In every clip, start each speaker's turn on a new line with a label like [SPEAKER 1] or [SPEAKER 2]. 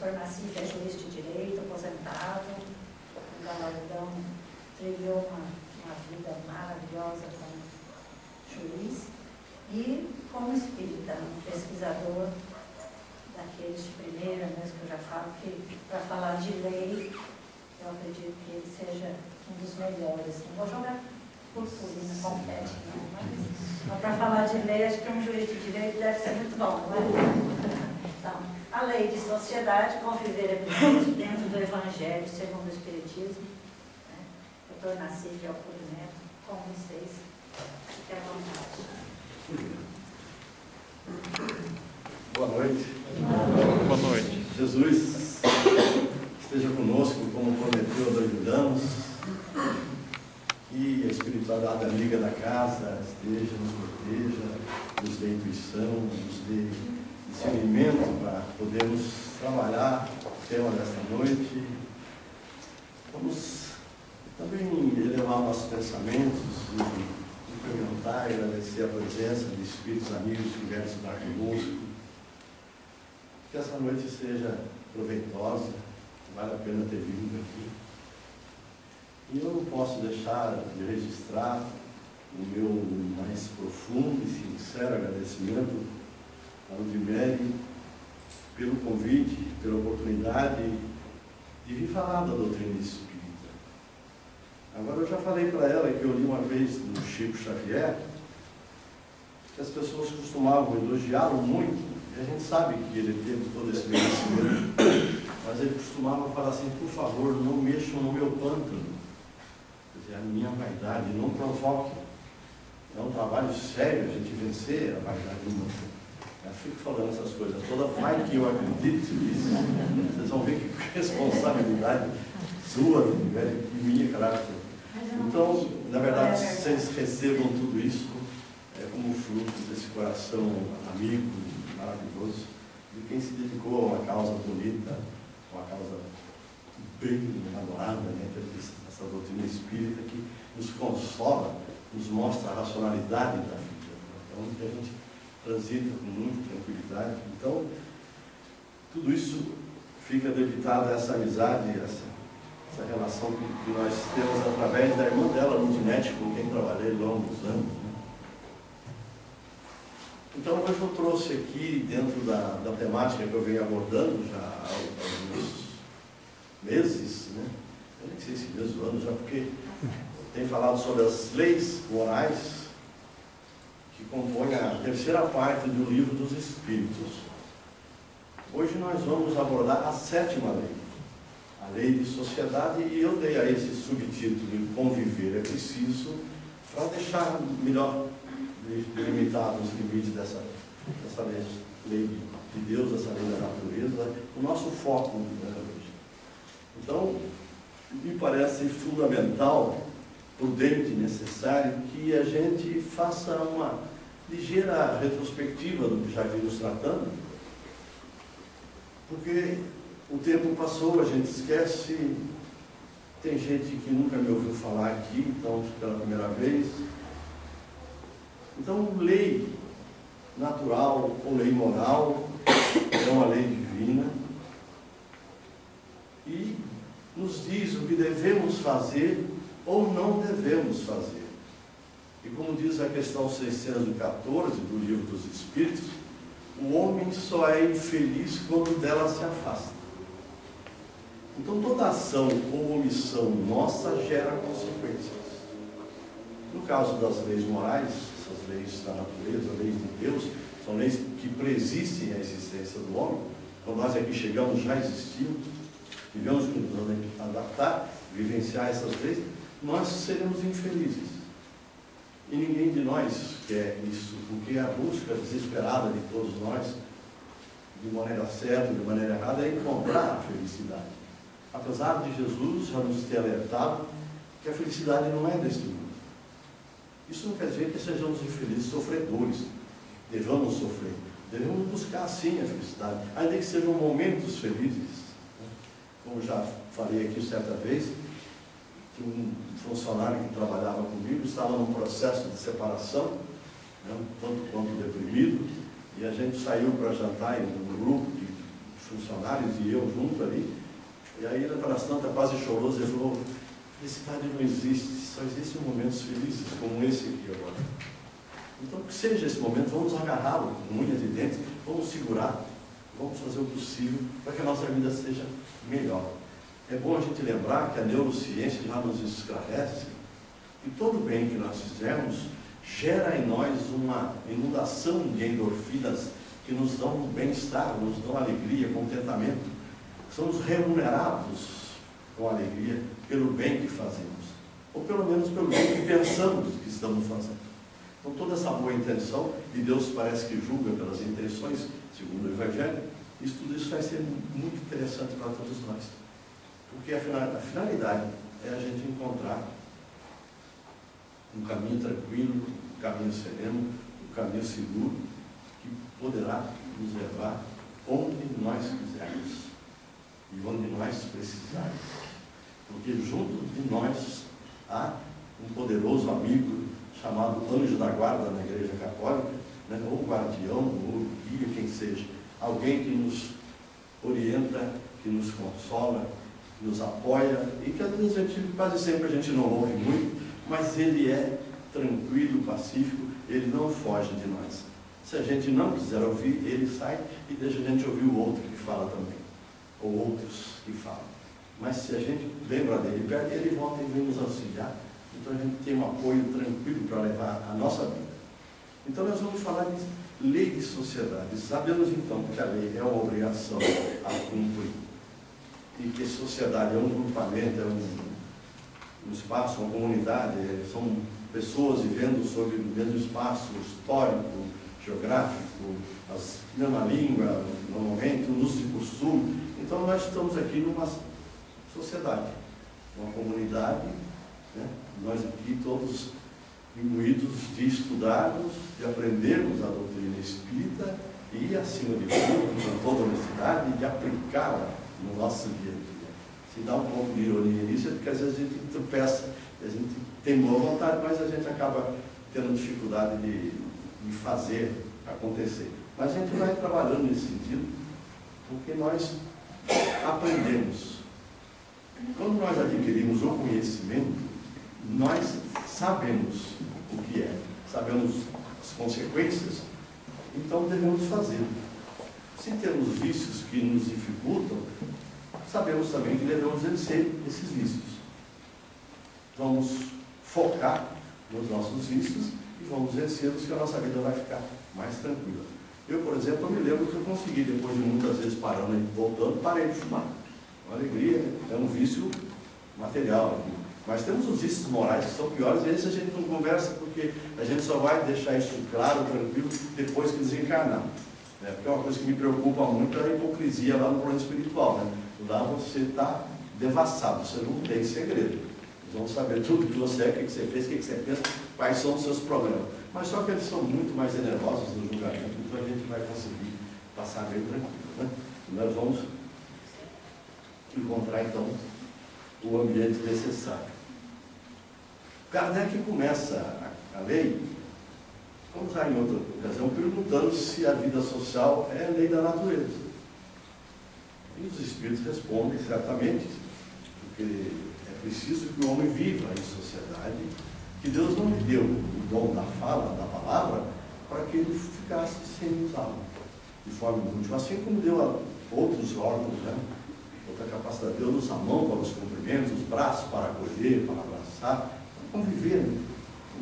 [SPEAKER 1] Dr. Nassif é juiz de direito, aposentado, um galardão, trilhou uma vida maravilhosa como juiz, e como espírita, um pesquisador daqueles de primeira, mesmo que eu já falo, que para falar de lei, eu acredito que ele seja um dos melhores. Não vou jogar purpurina, confete, não, mas para falar de lei, acho que um juiz de direito deve ser muito bom, não é? Então, a lei de sociedade, conviver é preciso dentro do Evangelho, segundo o Espiritismo, né? Dr. Nassif é o Neto, com vocês, fique à vontade.
[SPEAKER 2] Boa noite.
[SPEAKER 3] Boa noite.
[SPEAKER 2] Jesus esteja conosco, como prometeu há 2 anos, e a espiritualidade amiga da casa esteja, nos proteja, nos dê intuição, nos dê discernimento para podermos trabalhar o tema desta noite. Vamos também elevar nossos pensamentos e cumprimentar e agradecer a presença de espíritos amigos que vieram estudar conosco. Que essa noite seja proveitosa, vale a pena ter vindo aqui. E eu não posso deixar de registrar o meu mais profundo e sincero agradecimento a Ludmere pelo convite, pela oportunidade de vir falar da doutrina espírita. Agora, eu já falei para ela que eu li uma vez do Chico Xavier que as pessoas costumavam elogiá-lo muito, e a gente sabe que ele teve todo esse merecimento, mas ele costumava falar assim: por favor, não mexam no meu pântano, quer dizer, a minha vaidade, não provoquem. É um trabalho sério a gente vencer a vaidade humana. Eu fico falando essas coisas todas, vai que eu acredito nisso. Vocês vão ver que responsabilidade sua, e minha, caráter. Então, na verdade, vocês recebam tudo isso como fruto desse coração amigo, maravilhoso, de quem se dedicou a uma causa bonita, uma causa bem elaborada, né, essa doutrina espírita que nos consola, nos mostra a racionalidade da vida. Então, que a gente transita com muita tranquilidade. Então, tudo isso fica debitado a essa amizade, essa relação que nós temos através da irmã dela, Ludinete, com quem trabalhei longos anos. Né? Então, hoje eu trouxe aqui, dentro da temática que eu venho abordando já há alguns meses, né? Eu nem sei se meses ou anos já, porque eu tenho falado sobre as leis morais que compõem a terceira parte do Livro dos Espíritos. Hoje nós vamos abordar a 7ª lei, a lei de sociedade, e eu dei a esse subtítulo de Conviver é Preciso, para deixar melhor delimitado os limites dessa lei de Deus, essa lei da natureza, o nosso foco hoje. Então, me parece fundamental, prudente, necessário, que a gente faça uma ligeira retrospectiva do que já vimos tratando, porque o tempo passou, a gente esquece, tem gente que nunca me ouviu falar aqui, então pela primeira vez. Então, lei natural ou lei moral é uma lei divina e nos diz o que devemos fazer ou não devemos fazer. E como diz a questão 614 do Livro dos Espíritos, o homem só é infeliz quando dela se afasta. Então, toda ação ou omissão nossa gera consequências. No caso das leis morais, essas leis da natureza, leis de Deus, são leis que preexistem a existência do homem. Quando nós aqui chegamos, já existimos, tivemos que nos adaptar, vivenciar essas leis, nós seremos infelizes. E ninguém de nós quer isso, porque a busca desesperada de todos nós, de maneira certa, de maneira errada, é encontrar a felicidade. Apesar de Jesus já nos ter alertado que a felicidade não é deste mundo. Isso não quer dizer que sejamos infelizes, sofredores. Devamos sofrer. Devemos buscar, sim, a felicidade, ainda que sejam momentos felizes. Como já falei aqui certa vez, que um funcionário que trabalhava comigo estava num processo de separação, né, tanto quanto deprimido, e a gente saiu para jantar em um grupo de funcionários e eu junto ali. E aí, pelas tantas, quase choroso, ele falou: felicidade não existe, só existem momentos felizes, como esse aqui agora. Então, que seja esse momento, vamos agarrá-lo com unhas e dentes, vamos segurar, vamos fazer o possível para que a nossa vida seja melhor. É bom a gente lembrar que a neurociência já nos esclarece que todo bem que nós fizermos gera em nós uma inundação de endorfinas que nos dão bem-estar, nos dão alegria, contentamento. Somos remunerados com alegria pelo bem que fazemos, ou pelo menos pelo bem que pensamos que estamos fazendo. Então, toda essa boa intenção, e Deus parece que julga pelas intenções, segundo o Evangelho, tudo isso vai ser muito interessante para todos nós. Porque a finalidade é a gente encontrar um caminho tranquilo, um caminho sereno, um caminho seguro, que poderá nos levar onde nós quisermos e onde nós precisarmos. Porque junto de nós há um poderoso amigo chamado anjo da guarda na Igreja Católica, né? Ou guardião, ou guia, quem seja. Alguém que nos orienta, que nos consola, que nos apoia, e que às vezes quase sempre a gente não ouve muito, mas ele é tranquilo, pacífico, ele não foge de nós. Se a gente não quiser ouvir, ele sai e deixa a gente ouvir o outro que fala também, ou outros que falam. Mas se a gente lembra dele perto, ele volta e vem nos auxiliar. Então a gente tem um apoio tranquilo para levar a nossa vida. Então nós vamos falar de lei de sociedade. Sabemos então que a lei é uma obrigação a cumprir. E que sociedade é um grupamento, é um espaço, uma comunidade, são pessoas vivendo sobre o mesmo espaço histórico, geográfico, a mesma língua, normalmente, o uso de costume. Então nós estamos aqui numa sociedade, uma comunidade, né? Nós aqui todos imbuídos de estudarmos, de aprendermos a doutrina espírita e, acima de tudo, com toda honestidade, de aplicá-la no nosso dia a dia. Se dá um pouco de ironia nisso, é porque às vezes a gente tropeça, a gente tem boa vontade, mas a gente acaba tendo dificuldade de fazer acontecer. Mas a gente vai trabalhando nesse sentido, porque nós aprendemos. Quando nós adquirimos o conhecimento, nós sabemos o que é, sabemos as consequências, então devemos fazer. Se temos vícios que nos dificultam, sabemos também que devemos vencer esses vícios. Vamos focar nos nossos vícios e vamos vencê-los, que a nossa vida vai ficar mais tranquila. Eu, por exemplo, me lembro que eu consegui, depois de muitas vezes parando e voltando, parei de fumar. Uma alegria, é um vício material aqui. Mas temos os vícios morais que são piores, e esses a gente não conversa, porque a gente só vai deixar isso claro, tranquilo, depois que desencarnar. Porque é uma coisa que me preocupa muito é a hipocrisia lá no plano espiritual. Né? Lá você está devassado, você não tem segredo. Eles vão saber tudo que você é, o que você fez, o que você pensa, quais são os seus problemas. Mas só que eles são muito mais generosos no julgamento, então a gente vai conseguir passar bem tranquilo. Né? E nós vamos encontrar, então, o ambiente necessário. Kardec começa a lei, como já em outra ocasião, perguntando se a vida social é a lei da natureza. E os espíritos respondem certamente, porque é preciso que o homem viva em sociedade, que Deus não lhe deu o dom da fala, da palavra, para que ele ficasse sem usá-lo de forma inútil, assim como deu a outros órgãos, né? Outra capacidade, Deus usa a mão para os cumprimentos, os braços para acolher, para abraçar, para conviver. Né?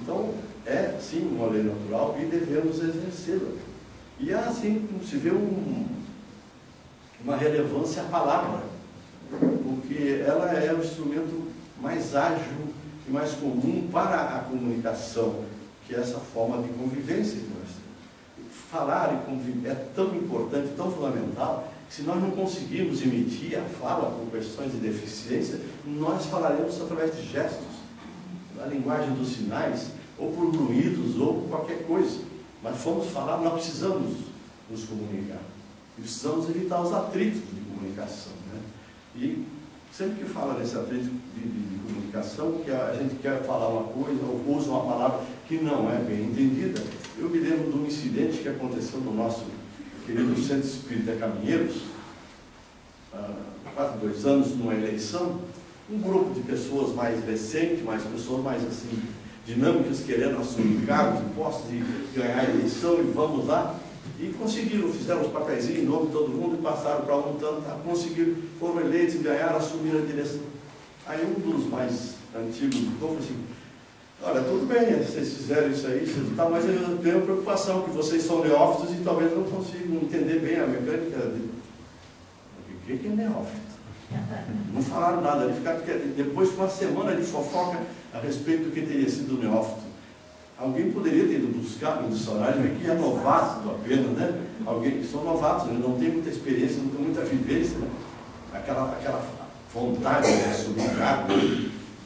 [SPEAKER 2] Então, é sim uma lei natural e devemos exercê-la. E é assim como se vê uma relevância à palavra, porque ela é o instrumento mais ágil e mais comum para a comunicação, que é essa forma de convivência que nós temos. Falar e conviver é tão importante, tão fundamental, que se nós não conseguirmos emitir a fala por questões de deficiência, nós falaremos através de gestos, da linguagem dos sinais, ou por ruídos, ou por qualquer coisa. Mas fomos falar, nós precisamos nos comunicar. E precisamos evitar os atritos de comunicação. Né? E sempre que fala nesse atrito de comunicação, que a gente quer falar uma coisa, ou usa uma palavra que não é bem entendida, eu me lembro de um incidente que aconteceu no nosso querido Centro Espírita Caminheiros, 2 anos numa eleição, um grupo de pessoas mais recentes, pessoas mais assim, dinâmicas, querendo assumir cargos e postos e ganhar a eleição, e vamos lá. E conseguiram, fizeram os papeizinhos em nome de todo mundo e passaram para um tanto, conseguiram, foram eleitos e ganharam, assumiram a direção. Aí um dos mais antigos do povo falou assim: olha, tudo bem, vocês fizeram isso aí, mas eu tenho a preocupação que vocês são neófitos e talvez não consigam entender bem a mecânica dele. O que é neófito? Não falaram nada, ele ficaram, depois de uma semana de fofoca a respeito do que teria sido o neófito. Alguém poderia ter ido buscar no dicionário, ver que é novato apenas, né? Alguém que são novatos, né? Não tem muita experiência, não tem muita vivência, né? Aquela vontade de assumir cargo.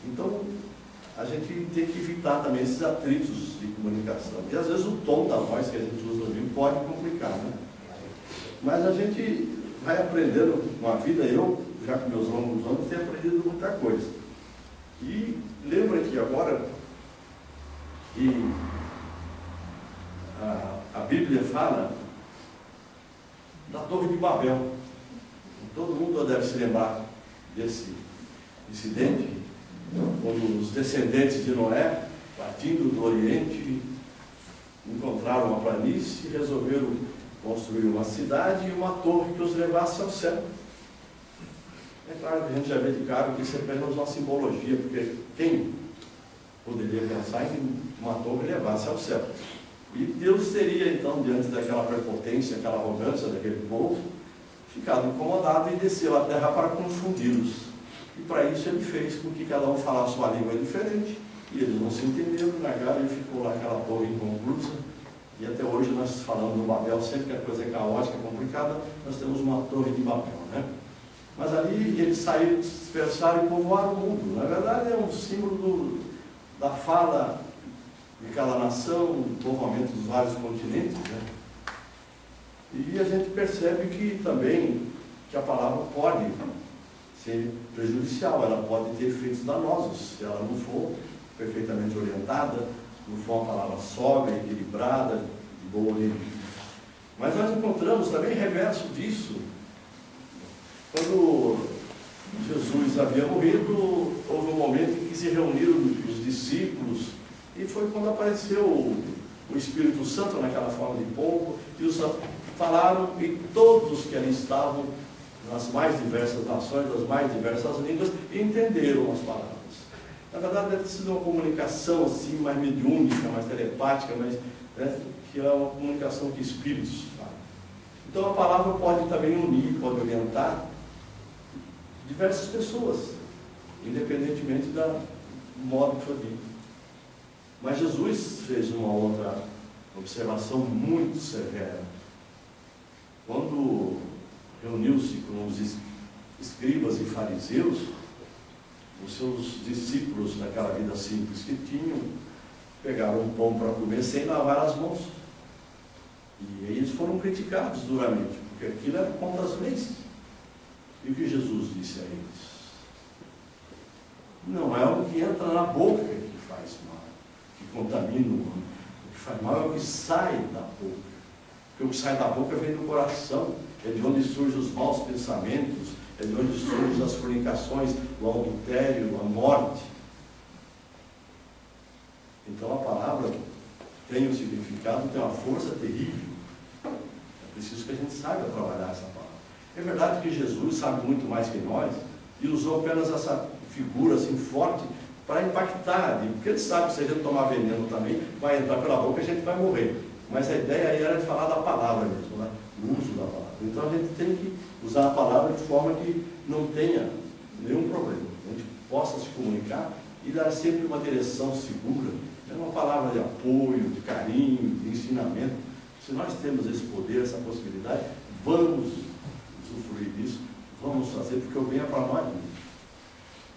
[SPEAKER 2] Então, a gente tem que evitar também esses atritos de comunicação. E às vezes o tom da voz que a gente usa no livro pode complicar, né? Mas a gente vai aprendendo com a vida. Eu, já com meus longos anos, tenho aprendido muita coisa. E lembra que agora que a Bíblia fala da Torre de Babel. Todo mundo deve se lembrar desse incidente, quando os descendentes de Noé, partindo do Oriente, encontraram uma planície e resolveram construir uma cidade e uma torre que os levasse ao céu. É claro que a gente já vê de cara que isso é apenas uma simbologia, porque quem poderia pensar em uma torre levasse ao céu? E Deus teria, então, diante daquela prepotência, aquela arrogância daquele povo, ficado incomodado e desceu à terra para confundi-los. E para isso ele fez com que cada um falasse uma língua diferente, e eles não se entenderam, negaram, e ficou lá aquela torre inconclusa. E até hoje nós falamos do Babel, sempre que a coisa é caótica, complicada, nós temos uma torre de Babel, né? Mas ali eles saíram, se dispersaram e povoaram o mundo. Na verdade é um símbolo da fala de cada nação, do povoamento dos vários continentes, né? E a gente percebe que também que a palavra pode ser prejudicial, ela pode ter efeitos danosos, se ela não for perfeitamente orientada, não for uma palavra sóbria, equilibrada, de boa origem. Mas nós encontramos também reverso disso. Quando Jesus havia morrido, houve um momento em que se reuniram os discípulos, e foi quando apareceu o Espírito Santo naquela forma de pombo, e os falaram, e todos que ali estavam, nas mais diversas nações, das mais diversas línguas, entenderam as palavras. Na verdade, deve ter sido uma comunicação assim, mais mediúnica, mais telepática, mas, né, que é uma comunicação que espíritos falam. Então a palavra pode também unir, pode orientar diversas pessoas, independentemente do modo que foi dito. Mas Jesus fez uma outra observação muito severa. Quando reuniu-se com os escribas e fariseus, os seus discípulos, naquela vida simples que tinham, pegaram um pão para comer sem lavar as mãos. E eles foram criticados duramente, porque aquilo era contra as leis. E o que Jesus disse a eles? Não é o que entra na boca que faz mal, que contamina o homem. O que faz mal é o que sai da boca. Porque o que sai da boca vem do coração, é de onde surgem os maus pensamentos, é de onde surgem as fornicações, o adultério, a morte. Então a palavra tem um significado, tem uma força terrível. É preciso que a gente saiba trabalhar essa palavra. É verdade que Jesus sabe muito mais que nós e usou apenas essa figura assim forte para impactar, porque ele sabe que se a gente tomar veneno também, vai entrar pela boca e a gente vai morrer. Mas a ideia aí era de falar da palavra mesmo, né? O uso da palavra. Então a gente tem que usar a palavra de forma que não tenha nenhum problema. A gente possa se comunicar e dar sempre uma direção segura. É uma palavra de apoio, de carinho, de ensinamento. Se nós temos esse poder, essa possibilidade, vamos usufruir disso, vamos fazer, porque o bem é para nós mesmos.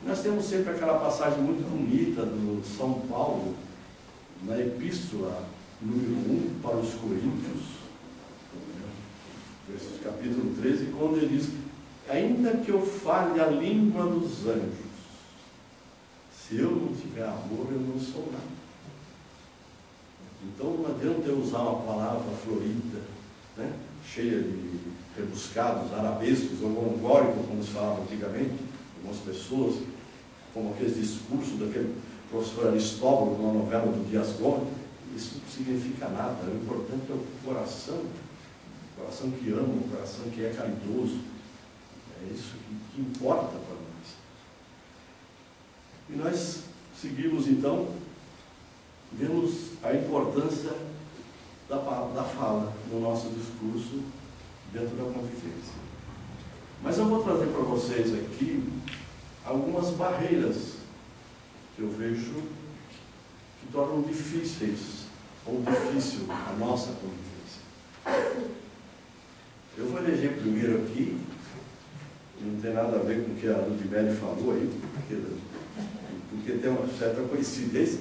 [SPEAKER 2] Nós temos sempre aquela passagem muito bonita do São Paulo, na Epístola número 1 para os Coríntios, capítulo 13, quando ele diz: ainda que eu fale a língua dos anjos, se eu não tiver amor, eu não sou nada. Então não adianta eu usar uma palavra florida, né, cheia de rebuscados, arabescos ou mongólicos, como se falava antigamente, algumas pessoas, como aquele discurso daquele professor Aristóbulo, numa novela do Dias Gomes. Isso não significa nada. O importante é o coração que ama, o coração que é caridoso. É isso que importa para nós. E nós seguimos, então, vemos a importância da fala no nosso discurso dentro da convivência. Mas eu vou trazer para vocês aqui algumas barreiras que eu vejo que tornam difíceis ou difícil a nossa convivência. Eu vou eleger primeiro aqui, não tem nada a ver com o que a Ludmere falou aí, porque tem uma certa coincidência,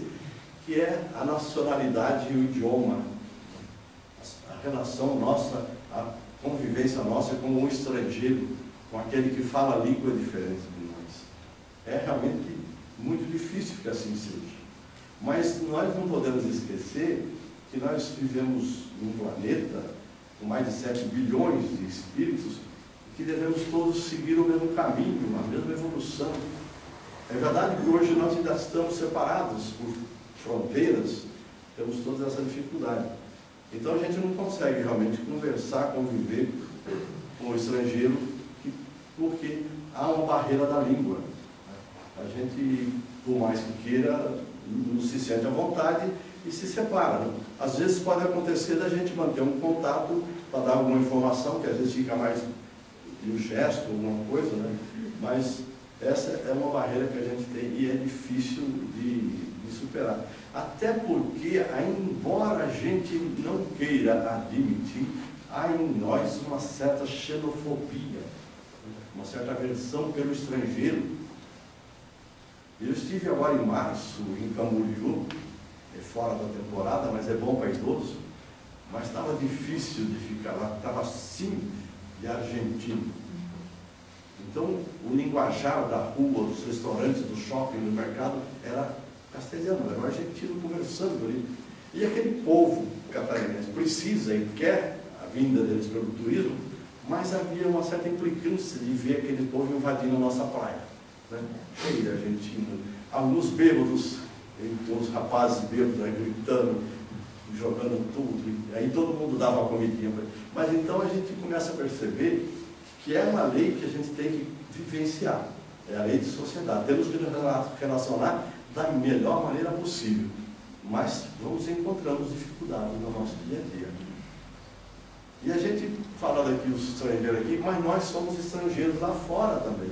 [SPEAKER 2] que é a nacionalidade e o idioma, a relação nossa, a convivência nossa com o estrangeiro, com aquele que fala a língua diferente de nós. É realmente muito difícil que assim seja. Mas nós não podemos esquecer que nós vivemos num planeta com mais de 7 bilhões de espíritos e que devemos todos seguir o mesmo caminho, a mesma evolução. É verdade que hoje nós ainda estamos separados por fronteiras, temos toda essa dificuldade. Então a gente não consegue realmente conversar, conviver com o estrangeiro, porque há uma barreira da língua. A gente, por mais que queira, não se sente à vontade e se separa. Às vezes pode acontecer da gente manter um contato para dar alguma informação, que às vezes fica mais de um gesto, alguma coisa, né? Mas essa é uma barreira que a gente tem e é difícil de superar. Até porque, embora a gente não queira admitir, há em nós uma certa xenofobia, uma certa aversão pelo estrangeiro. Eu estive agora em março em Camboriú, fora da temporada, mas é bom para idoso, mas estava difícil de ficar lá, estava assim de argentino. Então, o linguajar da rua, dos restaurantes, do shopping, do mercado, era castelhano, era o argentino conversando ali. E aquele povo catarinense precisa e quer a vinda deles pelo turismo, mas havia uma certa implicância de ver aquele povo invadindo a nossa praia, né? Cheio de argentino, alguns bêbados, uns rapazes bêbados, né, gritando, jogando tudo, e aí todo mundo dava uma comidinha para ele. Mas então a gente começa a perceber que é uma lei que a gente tem que vivenciar, é a lei de sociedade. Temos que nos relacionar da melhor maneira possível, mas vamos encontrando dificuldades no nosso dia a dia. E a gente, falando aqui os estrangeiros aqui, mas nós somos estrangeiros lá fora também.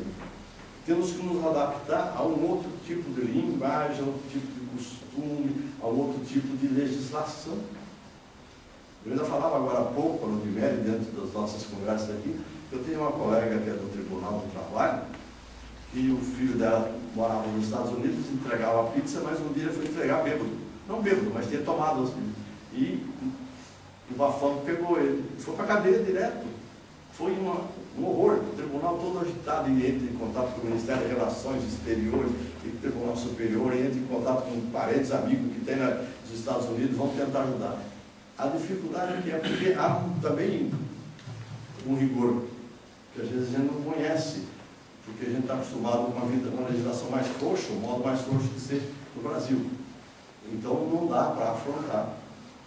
[SPEAKER 2] Temos que nos adaptar a um outro tipo de linguagem, a outro tipo de costume, a um outro tipo de legislação. Eu ainda falava agora há pouco, para o Ludmere, dentro das nossas conversas aqui, eu tenho uma colega que é do Tribunal do Trabalho, que o filho dela morava nos Estados Unidos, entregava a pizza, mas um dia foi entregar bêbado. Não bêbado, mas tinha tomado as pizzas. E o bafão pegou ele, foi para a cadeia direto. Foi um horror, o tribunal todo agitado, e entra em contato com o Ministério de Relações Exteriores, e o Tribunal Superior, e entra em contato com parentes, amigos que tem nos Estados Unidos, vão tentar ajudar. A dificuldade é porque há também um rigor, que às vezes a gente não conhece, porque a gente está acostumado com uma legislação mais frouxa, um modo mais frouxo de ser no Brasil. Então não dá para afrontar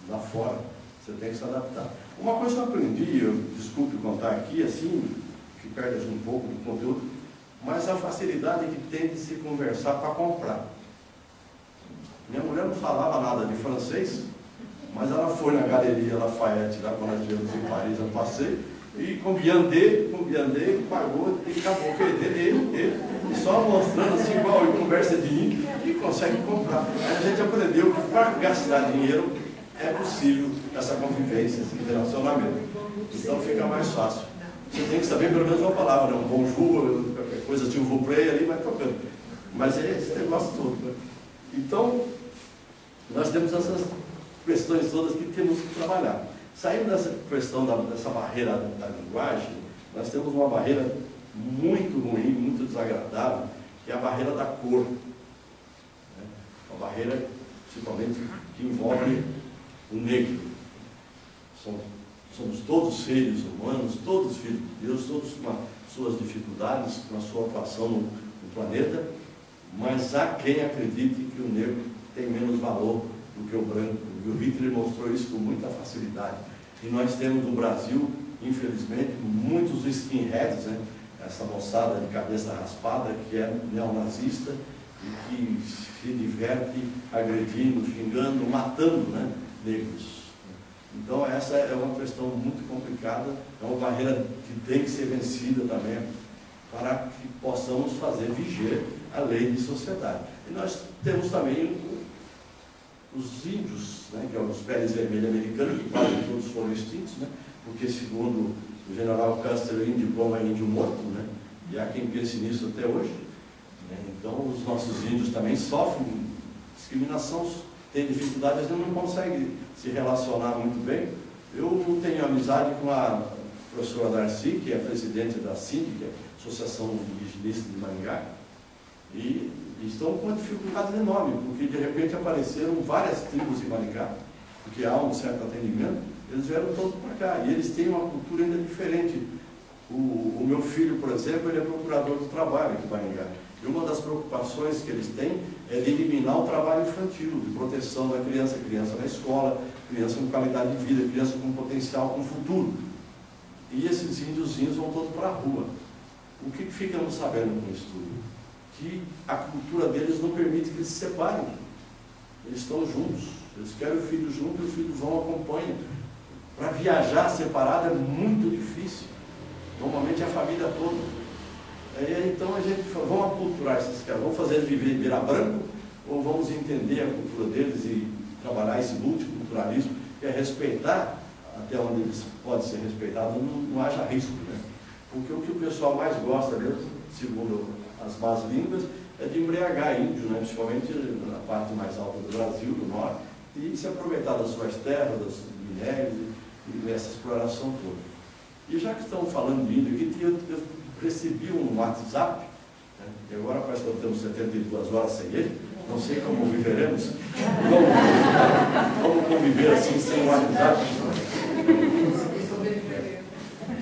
[SPEAKER 2] lá fora, você tem que se adaptar. Uma coisa que eu aprendi, desculpe contar aqui, assim, que perde um pouco do conteúdo, mas a facilidade que tem de se conversar para comprar. Minha mulher não falava nada de francês, mas ela foi na Galeria Lafayette, lá quando nós estivemos em Paris, eu passei, e com Biandê, pagou e acabou perdendo ele, só mostrando assim, igual em conversa de índio, e consegue comprar. Aí a gente aprendeu que para gastar dinheiro é possível essa convivência, esse relacionamento. Então fica mais fácil. Você tem que saber pelo menos uma palavra, né? Um bonjour, qualquer coisa, tinha um vous plaît ali, vai tocando. Mas é esse negócio todo, né? Então, nós temos essas questões todas que temos que trabalhar. Saindo dessa questão dessa barreira da linguagem, nós temos uma barreira muito ruim, muito desagradável, que é a barreira da cor. Né? Uma barreira, principalmente, que envolve o negro. somos todos seres humanos, todos filhos de Deus, todos com as suas dificuldades, com a sua atuação no planeta, mas há quem acredite que o negro tem menos valor do que o branco. E o Hitler mostrou isso com muita facilidade. E nós temos no Brasil, infelizmente, muitos skinheads, né? Essa moçada de cabeça raspada que é neonazista e que se diverte agredindo, xingando, matando, né, negros. Então essa é uma questão muito complicada, é uma barreira que tem que ser vencida também para que possamos fazer viger a lei de sociedade. E nós temos também os índios, né, que é os peles vermelhos americanos, que quase todos foram extintos, né, porque segundo o general Custer, o índio bom é índio morto, né, e há quem pense nisso até hoje. Né. Então os nossos índios também sofrem discriminação, têm dificuldades, eles não conseguem se relacionar muito bem. Eu tenho amizade com a professora Darcy, que é presidente da CIND, que é a Associação Indigenista de Maringá, e estão com uma dificuldade enorme, porque de repente apareceram várias tribos em Maringá, porque há um certo atendimento, eles vieram todos para cá, e eles têm uma cultura ainda diferente. O meu filho, por exemplo, ele é procurador do trabalho aqui em Maringá, e uma das preocupações que eles têm é de eliminar o trabalho infantil, de proteção da criança, criança na escola, criança com qualidade de vida, criança com potencial, com futuro. E esses índiozinhos vão todos para a rua. O que ficamos sabendo com isso tudo? Que a cultura deles não permite que eles se separem. Eles estão juntos, eles querem o filho junto e os filhos vão acompanhar. Para viajar separado é muito difícil. Normalmente é a família toda. Então a gente fala, vamos aculturar esses caras, vamos fazer eles virar branco, ou vamos entender a cultura deles e trabalhar esse multiculturalismo, que é respeitar até onde eles podem ser respeitados, não haja risco, né? Porque o que o pessoal mais gosta mesmo, segundo as más línguas, é de embriagar índio, né? Principalmente na parte mais alta do Brasil, do norte, e se aproveitar das suas terras, das minérios e dessa exploração toda. E já que estamos falando de índio aqui, eu recebi um WhatsApp, né? E agora parece que nós temos 72 horas sem ele, não sei como viveremos, como conviver assim sem WhatsApp.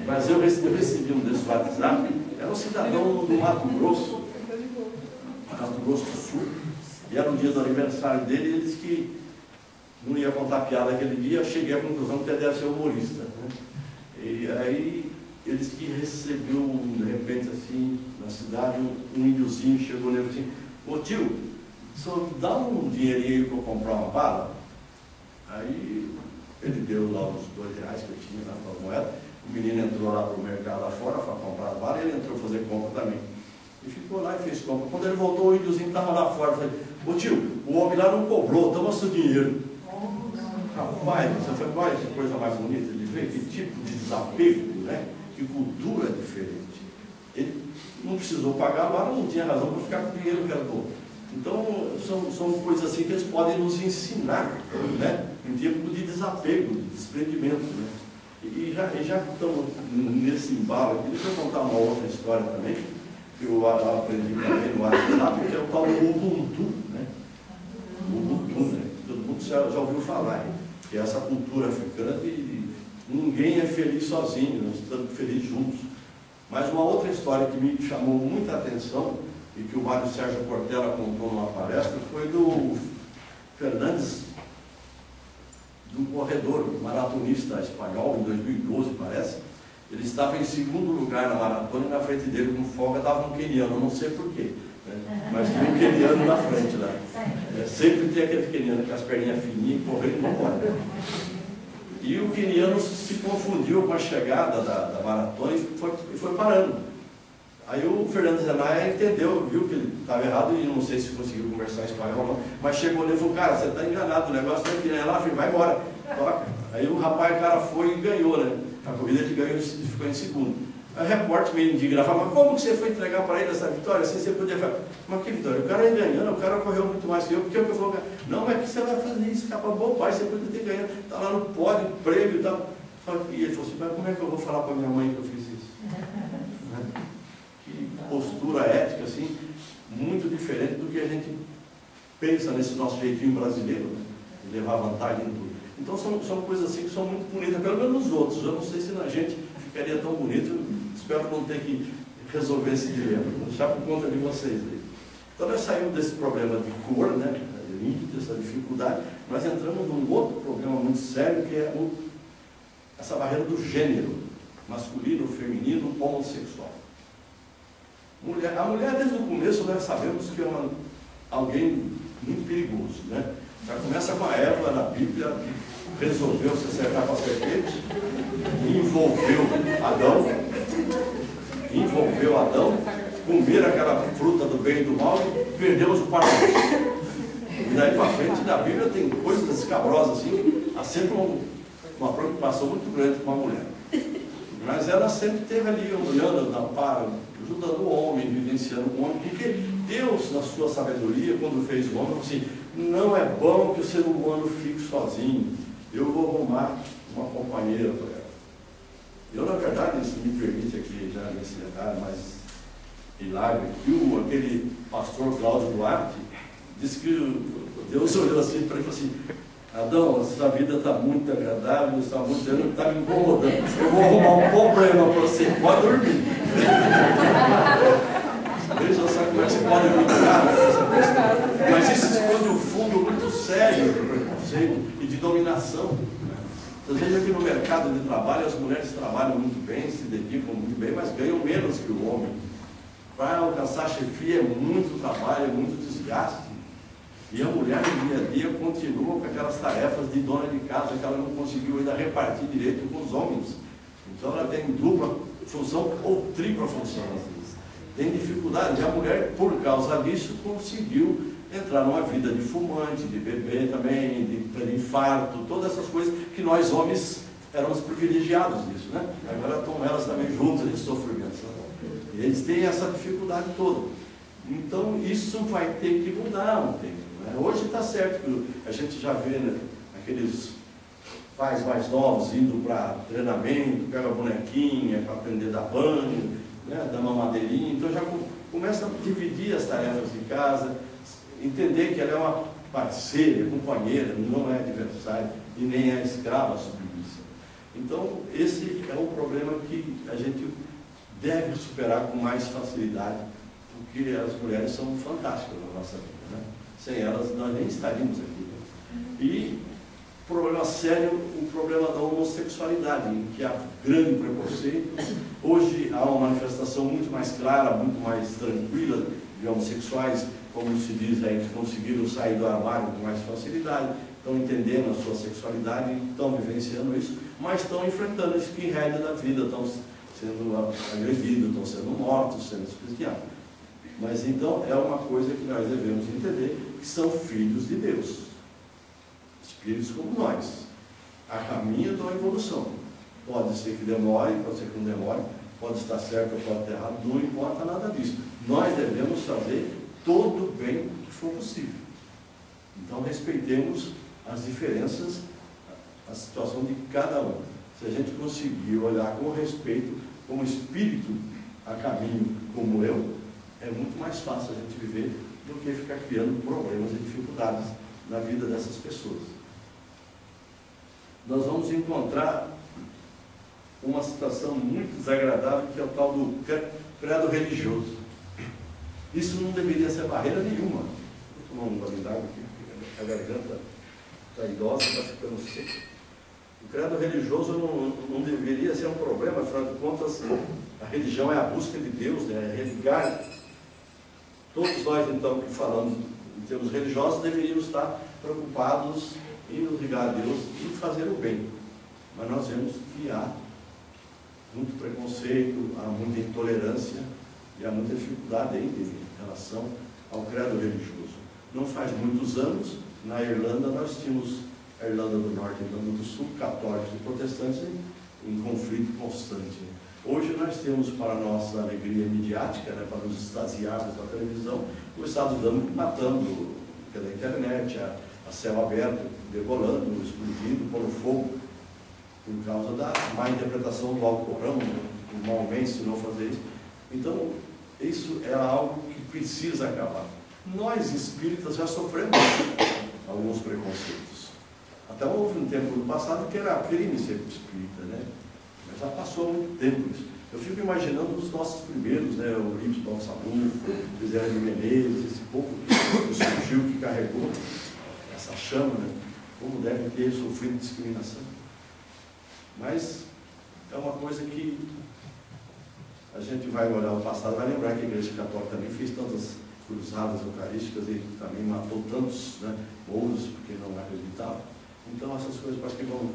[SPEAKER 2] Mas eu recebi um desses WhatsApp, era um cidadão do Mato Grosso do Sul, e era o dia do aniversário dele, e ele disse que não ia contar piada aquele dia. Eu cheguei à conclusão que ele deve ser humorista, né? E aí ele disse que recebeu, de repente, assim, na cidade, um índiozinho chegou nele assim: ô tio, só dá um dinheirinho para eu comprar uma bala? Aí ele deu lá uns R$2 que eu tinha na moeda. O menino entrou lá para o mercado lá fora para comprar a bala, e ele entrou fazer compra também. E ficou lá e fez compra. Quando ele voltou, o índiozinho estava lá fora. Eu falei: ô tio, o homem lá não cobrou, toma seu dinheiro. Rapaz, você foi, olha que coisa mais bonita de ver, que tipo de desapego, né? Que cultura diferente. Ele não precisou pagar a bala, não tinha razão para ficar com o dinheiro que era bom. Então, são coisas assim que eles podem nos ensinar, né? Em tempo de desapego, de desprendimento, né? E já que estamos nesse embalo aqui, deixa eu contar uma outra história também, que eu aprendi também no WhatsApp, que é o tal do Ubuntu, né? O Ubuntu, né? Todo mundo já ouviu falar, que é essa cultura africana de ninguém é feliz sozinho, nós estamos felizes juntos. Mas uma outra história que me chamou muita atenção, e que o Mário Sérgio Cortella contou numa palestra, foi do Fernandes, do corredor, maratonista espanhol, em 2012, parece. Ele estava em segundo lugar na maratona, e na frente dele, com folga, estava um queniano, não sei porquê, né? Mas tinha um queniano na frente lá. Sempre tem aquele queniano com as perninhas fininhas, correndo não pode. E o queniano se confundiu com a chegada da maratona e foi parando. Aí o Fernando Zenaia entendeu, viu que ele estava errado, e não sei se conseguiu conversar em espanhol ou não, mas chegou ali e falou: cara, você está enganado, o negócio não é que lá, filho, vai embora, toca. Aí o rapaz, o cara foi e ganhou, né? A corrida ele ganhou e ficou em segundo. Aí o repórter meio indignado falou: mas como que você foi entregar para ele essa vitória? Assim você podia falar: mas que vitória? O cara ia ganhando, o cara correu muito mais que eu, porque eu falei: não, mas que você vai fazer isso, capa bobagem, você podia ter ganhado, está lá no pódio, prêmio e tal. E ele falou assim: mas como é que eu vou falar para minha mãe que eu fiz isso? Que postura ética, assim, muito diferente do que a gente pensa nesse nosso jeitinho brasileiro, né? De levar vantagem em tudo. Então são coisas assim que são muito bonitas, pelo menos nos outros. Eu não sei se na gente ficaria tão bonito, espero não ter que resolver esse dilema, vou deixar por conta de vocês aí. Então nós saímos desse problema de cor, né, dessa dificuldade, nós entramos num outro problema muito sério, que é essa barreira do gênero, masculino, feminino, homossexual. A mulher, desde o começo, nós sabemos que é alguém muito perigoso, né? Já começa com a Eva na Bíblia, que resolveu se acertar com a serpente, envolveu Adão, comer aquela fruta do bem e do mal e perdemos o paraíso. E daí para frente, na Bíblia tem coisas escabrosas assim, há sempre uma preocupação muito grande com a mulher. Mas ela sempre esteve ali, olhando na par, ajudando o homem, vivenciando o homem, porque Deus, na sua sabedoria, quando fez o homem, falou assim: não é bom que o ser humano fique sozinho, eu vou arrumar uma companheira para ela. Eu, na verdade, se me permite aqui, já nesse detalhe mais hilário, que aquele pastor Cláudio Duarte disse que Deus olhou assim para ele e falou assim: Adão, essa vida está muito agradável, está me incomodando. Eu vou arrumar um problema para você, pode dormir. Veja só como é que você pode brincar. Mas isso esconde um fundo muito sério de preconceito e de dominação. Às vezes aqui no mercado de trabalho, as mulheres trabalham muito bem, se dedicam muito bem, mas ganham menos que o homem. Para alcançar a chefia é muito trabalho, é muito desgaste. E a mulher no dia a dia continua com aquelas tarefas de dona de casa que ela não conseguiu ainda repartir direito com os homens. Então ela tem dupla função ou tripla função às vezes. Tem dificuldade. E a mulher, por causa disso, conseguiu entrar numa vida de fumante, de beber também, de infarto, todas essas coisas que nós homens éramos privilegiados nisso, né? Agora estão elas também juntas de sofrimento. E eles têm essa dificuldade toda. Então isso vai ter que mudar um tempo. Hoje está certo que a gente já vê, né, aqueles pais mais novos indo para treinamento, pega a bonequinha para aprender a dar banho, né, dar mamadeirinha, então já começa a dividir as tarefas de casa, entender que ela é uma parceira, companheira, não é adversária e nem é escrava submissa. Então esse é um problema que a gente deve superar com mais facilidade, porque as mulheres são fantásticas na nossa vida, né? Sem elas nós nem estaríamos aqui. E problema sério, o problema da homossexualidade, em que há grande preconceito. Hoje há uma manifestação muito mais clara, muito mais tranquila de homossexuais, como se diz aí, que conseguiram sair do armário com mais facilidade, estão entendendo a sua sexualidade, estão vivenciando isso, mas estão enfrentando esse skinhead da vida, estão sendo agredidos, estão sendo mortos, sendo espezinhados. Mas então é uma coisa que nós devemos entender, que são filhos de Deus, espíritos como nós, a caminho da evolução. Pode ser que demore, pode ser que não demore, pode estar certo ou pode estar errado, não importa nada disso. Nós devemos fazer todo o bem que for possível. Então respeitemos as diferenças, a situação de cada um. Se a gente conseguir olhar com respeito, como espírito a caminho como eu, é muito mais fácil a gente viver do que ficar criando problemas e dificuldades na vida dessas pessoas. Nós vamos encontrar uma situação muito desagradável, que é o tal do credo religioso. Isso não deveria ser barreira nenhuma. Vou tomar um gole d'água aqui, porque a garganta está idosa, está ficando seca. O credo religioso não deveria ser um problema, afinal de contas, a religião é a busca de Deus, né? É religar. Todos nós, então, que falamos em termos religiosos, deveríamos estar preocupados em nos ligar a Deus e fazer o bem. Mas nós vemos que há muito preconceito, há muita intolerância e há muita dificuldade ainda em relação ao credo religioso. Não faz muitos anos, na Irlanda, nós tínhamos a Irlanda do Norte e a Irlanda do Sul, católicos e protestantes, em conflito constante. Hoje nós temos, para a nossa alegria midiática, né, para nos extasiarmos na televisão, o Estado Islâmico matando pela internet, a céu aberto, degolando, explodindo, pondo fogo, por causa da má interpretação do Alcorão, o Maomé ensinou a fazer isso. Então, isso é algo que precisa acabar. Nós, espíritas, já sofremos alguns preconceitos. Até houve um tempo no passado que era crime ser espírita, né? Mas já passou muito tempo isso. Eu fico imaginando os nossos primeiros, né? O Eurípides Balsamum, o José de Menezes, esse povo que surgiu, que carregou essa chama, né? Como deve ter sofrido discriminação. Mas é uma coisa que a gente vai olhar o passado, vai lembrar que a Igreja Católica também fez tantas cruzadas eucarísticas e também matou tantos, né, mouros porque não acreditavam. Então essas coisas parece que vão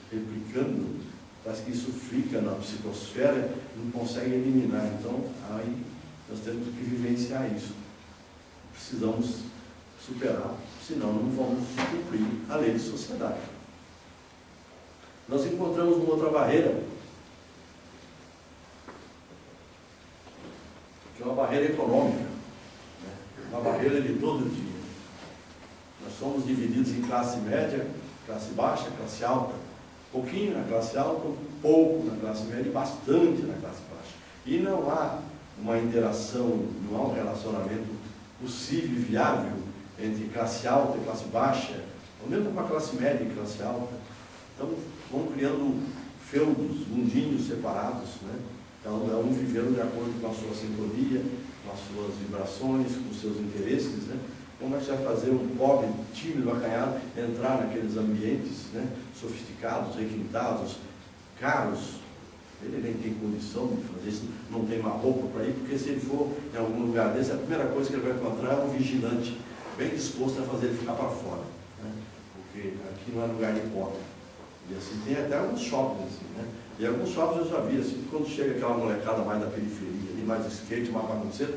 [SPEAKER 2] replicando, parece que isso fica na psicosfera e não consegue eliminar. Então aí nós temos que vivenciar isso. Precisamos superar, senão não vamos cumprir a lei de sociedade. Nós encontramos uma outra barreira, que é uma barreira econômica, né? Uma barreira de todo dia. Nós somos divididos em classe média, classe baixa, classe alta. Pouquinho na classe alta, pouco na classe média e bastante na classe baixa. E não há uma interação, não há um relacionamento possível e viável entre classe alta e classe baixa, ou mesmo com a classe média e classe alta. Então, vão criando feudos, mundinhos separados, né? Então, um vivendo de acordo com a sua sintonia, com as suas vibrações, com os seus interesses, né? Como é que vai fazer um pobre, tímido, acanhado, entrar naqueles ambientes, né, sofisticados, requintados, caros? Ele nem tem condição de fazer isso, não tem uma roupa para ir, porque se ele for em algum lugar desse, a primeira coisa que ele vai encontrar é um vigilante bem disposto a fazer ele ficar para fora, né? Porque aqui não é lugar de pobre. E assim, tem até alguns shoppings, assim, né? E alguns shoppings eu já vi, assim, quando chega aquela molecada mais da periferia, ali mais skate, mais bagunceiro,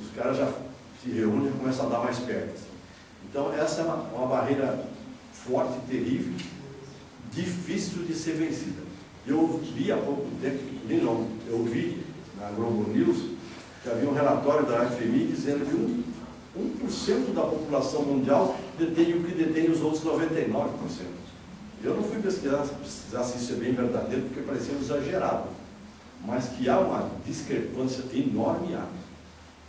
[SPEAKER 2] os caras já se reúnem e começam a dar mais perto. Assim. Então, essa é uma barreira forte, terrível, difícil de ser vencida. Eu vi há pouco tempo, eu vi na Globo News, que havia um relatório da FMI dizendo que 1% da população mundial detém o que detém os outros 99%. Eu não fui pesquisar se isso é bem verdadeiro, porque parecia exagerado. Mas que há uma discrepância enorme, há.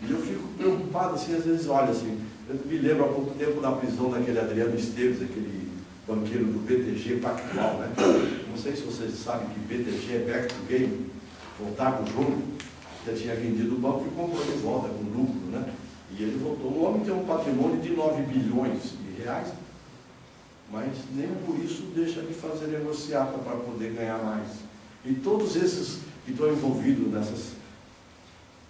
[SPEAKER 2] E eu fico preocupado, assim, às vezes, olha, assim, eu me lembro há pouco tempo da prisão daquele Adriano Esteves, aquele banqueiro do BTG Pactual, né? Não sei se vocês sabem que BTG é Back to Game, voltar com o jogo. Ele tinha vendido o banco e comprou de volta com lucro, né? E ele voltou. O homem tem um patrimônio de 9 bilhões de reais, mas nem por isso deixa de fazer negociata para poder ganhar mais. E todos esses que estão envolvidos nessas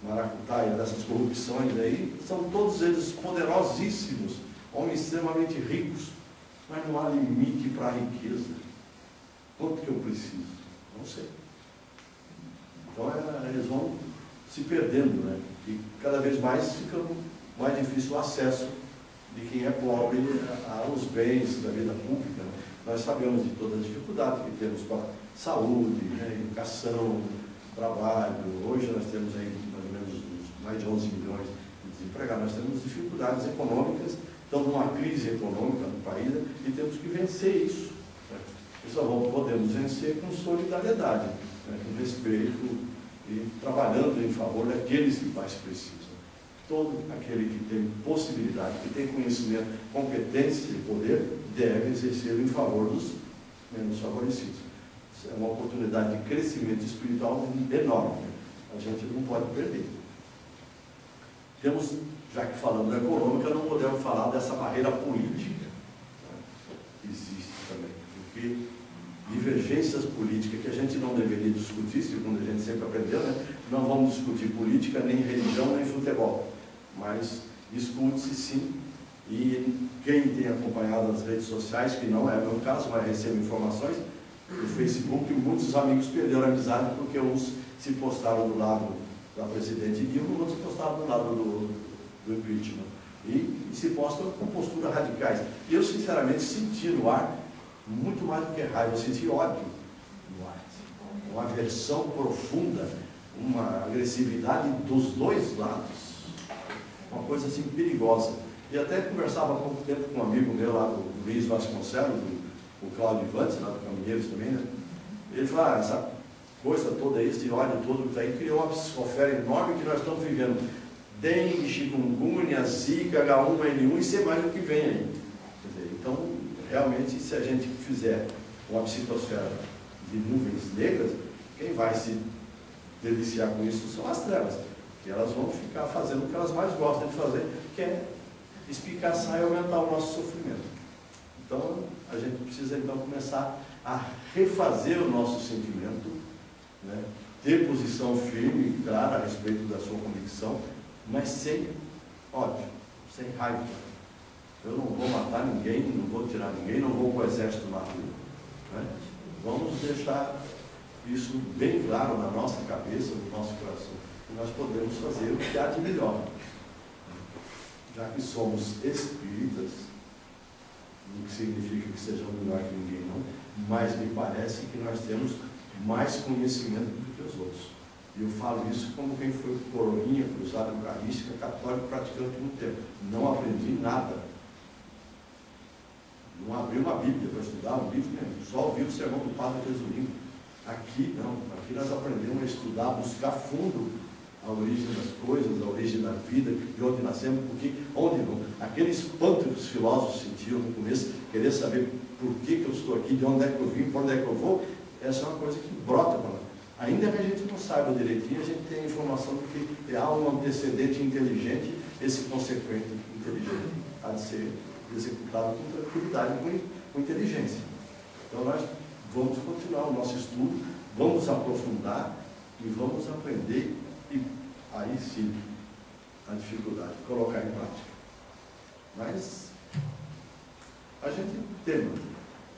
[SPEAKER 2] maracutaias, nessas corrupções aí, são todos eles poderosíssimos, homens extremamente ricos, mas não há limite para a riqueza. Quanto que eu preciso? Não sei. Então eles vão se perdendo, né? E cada vez mais fica mais difícil o acesso de quem é pobre aos bens da vida pública. Né? Nós sabemos de toda a dificuldade que temos com a saúde, né? Educação, trabalho. Hoje nós temos aí mais ou menos mais de 11 milhões de desempregados. Nós temos dificuldades econômicas, estamos numa crise econômica no país e temos que vencer isso. Né? E só podemos vencer com solidariedade, né? Com respeito e trabalhando em favor daqueles que mais precisam. Todo aquele que tem possibilidade, que tem conhecimento, competência e poder, deve exercer em favor dos menos favorecidos. Isso é uma oportunidade de crescimento espiritual enorme. A gente não pode perder. Temos, já que falamos da econômica, não podemos falar dessa barreira política, né? Que existe também. Porque divergências políticas que a gente não deveria discutir, segundo a gente sempre aprendeu, né? Não vamos discutir política, nem religião, nem futebol. Mas discute-se sim, e quem tem acompanhado as redes sociais, que não é o meu caso, mas recebo informações do Facebook, muitos amigos perderam a amizade porque uns se postaram do lado da presidente Dilma, outros se postaram do lado do impeachment, e se postam com posturas radicais. E eu sinceramente senti no ar, muito mais do que raiva, eu senti ódio no ar, uma aversão profunda, uma agressividade dos dois lados. Uma coisa assim perigosa. E até conversava há pouco tempo com um amigo meu lá do Luiz Vasconcelos, o Cláudio Vantes, lá do Caminheiros também, né? Ele falou, essa coisa toda, esse ódio todo que está aí, criou uma psicosfera enorme que nós estamos vivendo. Dengue, chikungunya, zika, H1N1 e sei mais o que vem aí. Quer dizer, então, realmente, se a gente fizer uma psicosfera de nuvens negras, quem vai se deliciar com isso são as trevas, que elas vão ficar fazendo o que elas mais gostam de fazer, que é espicaçar e aumentar o nosso sofrimento. Então, a gente precisa então começar a refazer o nosso sentimento, né? Ter posição firme e clara a respeito da sua convicção, mas sem ódio, sem raiva. Eu não vou matar ninguém, não vou tirar ninguém, não vou com o exército na rua, né? Vamos deixar isso bem claro na nossa cabeça, no nosso coração, que nós podemos fazer o que há de melhor. Já que somos espíritas, o que significa que sejamos melhor que ninguém, não, mas me parece que nós temos mais conhecimento do que os outros. E eu falo isso como quem foi coroinha, cruzada eucarística, católico, praticante por muito tempo. Não aprendi nada. Não abri uma Bíblia para estudar, um livro mesmo. Só ouvi o sermão do Padre Jesuíno. Aqui não. Aqui nós aprendemos a estudar, buscar fundo a origem das coisas, a origem da vida, de onde nascemos, porque onde não. Aquele espanto que os filósofos sentiam no começo, querer saber por que eu estou aqui, de onde é que eu vim, por onde é que eu vou, essa é uma coisa que brota para nós. Ainda que a gente não saiba direitinho, a gente tem a informação de que há um antecedente inteligente, esse consequente inteligente há de ser executado com tranquilidade, com inteligência. Então nós vamos continuar o nosso estudo, vamos aprofundar e vamos aprender, e aí sim a dificuldade, colocar em prática. Mas a gente tema.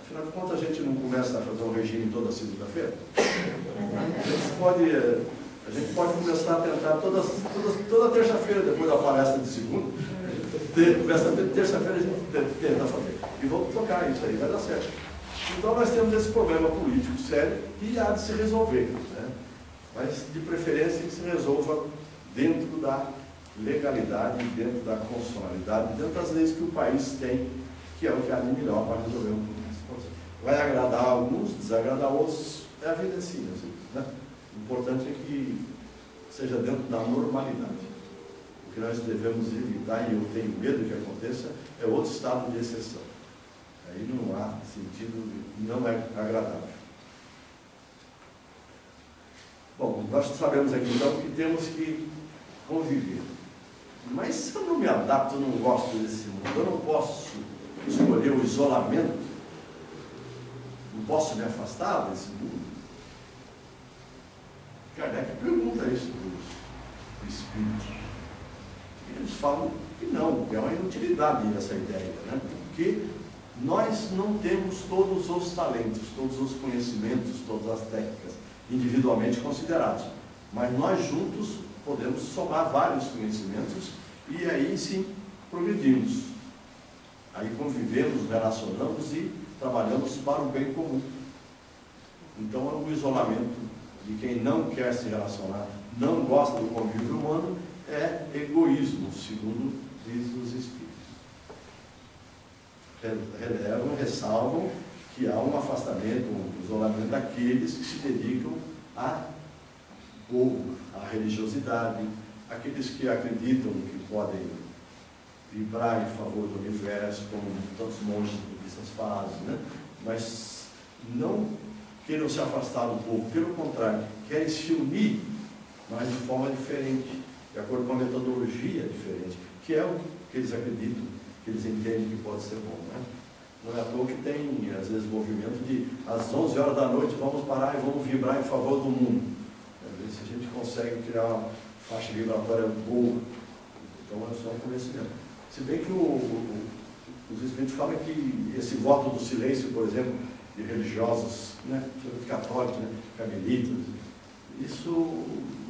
[SPEAKER 2] Afinal de contas, a gente não começa a fazer um regime toda segunda-feira? A gente pode começar a tentar toda terça-feira, depois da palestra de segunda. Terça-feira a gente tenta fazer. E vamos tocar isso aí, vai dar certo. Então nós temos esse problema político sério que há de se resolver, né? Mas de preferência que se resolva dentro da legalidade, dentro da constitucionalidade, dentro das leis que o país tem, que é o que há de melhor para resolver um problema. Vai agradar alguns, desagradar outros, é a vida assim, né? O importante é que seja dentro da normalidade. O que nós devemos evitar, e eu tenho medo que aconteça, é outro estado de exceção. Aí não há sentido, não é agradável. Bom, nós sabemos aqui então que temos que conviver. Mas se eu não me adapto, eu não gosto desse mundo, eu não posso escolher o isolamento, não posso me afastar desse mundo. Kardec pergunta isso para o Espírito. E eles falam que não, que é uma inutilidade essa ideia, né? Porque nós não temos todos os talentos, todos os conhecimentos, todas as técnicas, individualmente considerados. Mas nós juntos podemos somar vários conhecimentos e aí sim progredimos. Aí convivemos, relacionamos e trabalhamos para o bem comum. Então o isolamento de quem não quer se relacionar, não gosta do convívio humano, é egoísmo, segundo diz os Espíritos. Relevam, ressalvam que há um afastamento, um isolamento daqueles que se dedicam a povo, à religiosidade, aqueles que acreditam que podem vibrar em favor do universo, como tantos monges budistas fazem, né? Mas não queiram se afastar do povo, pelo contrário, querem se unir, mas de forma diferente, de acordo com uma metodologia diferente, que é o que eles acreditam, que eles entendem que pode ser bom, né? Não é à toa que tem, às vezes, movimento de às 11 horas da noite vamos parar e vamos vibrar em favor do mundo. Às vezes a gente consegue criar uma faixa vibratória boa. Então é só um conhecimento. Se bem que os Espíritos falam que esse voto do silêncio, por exemplo, de religiosos, né, católicos, né, carmelitas, isso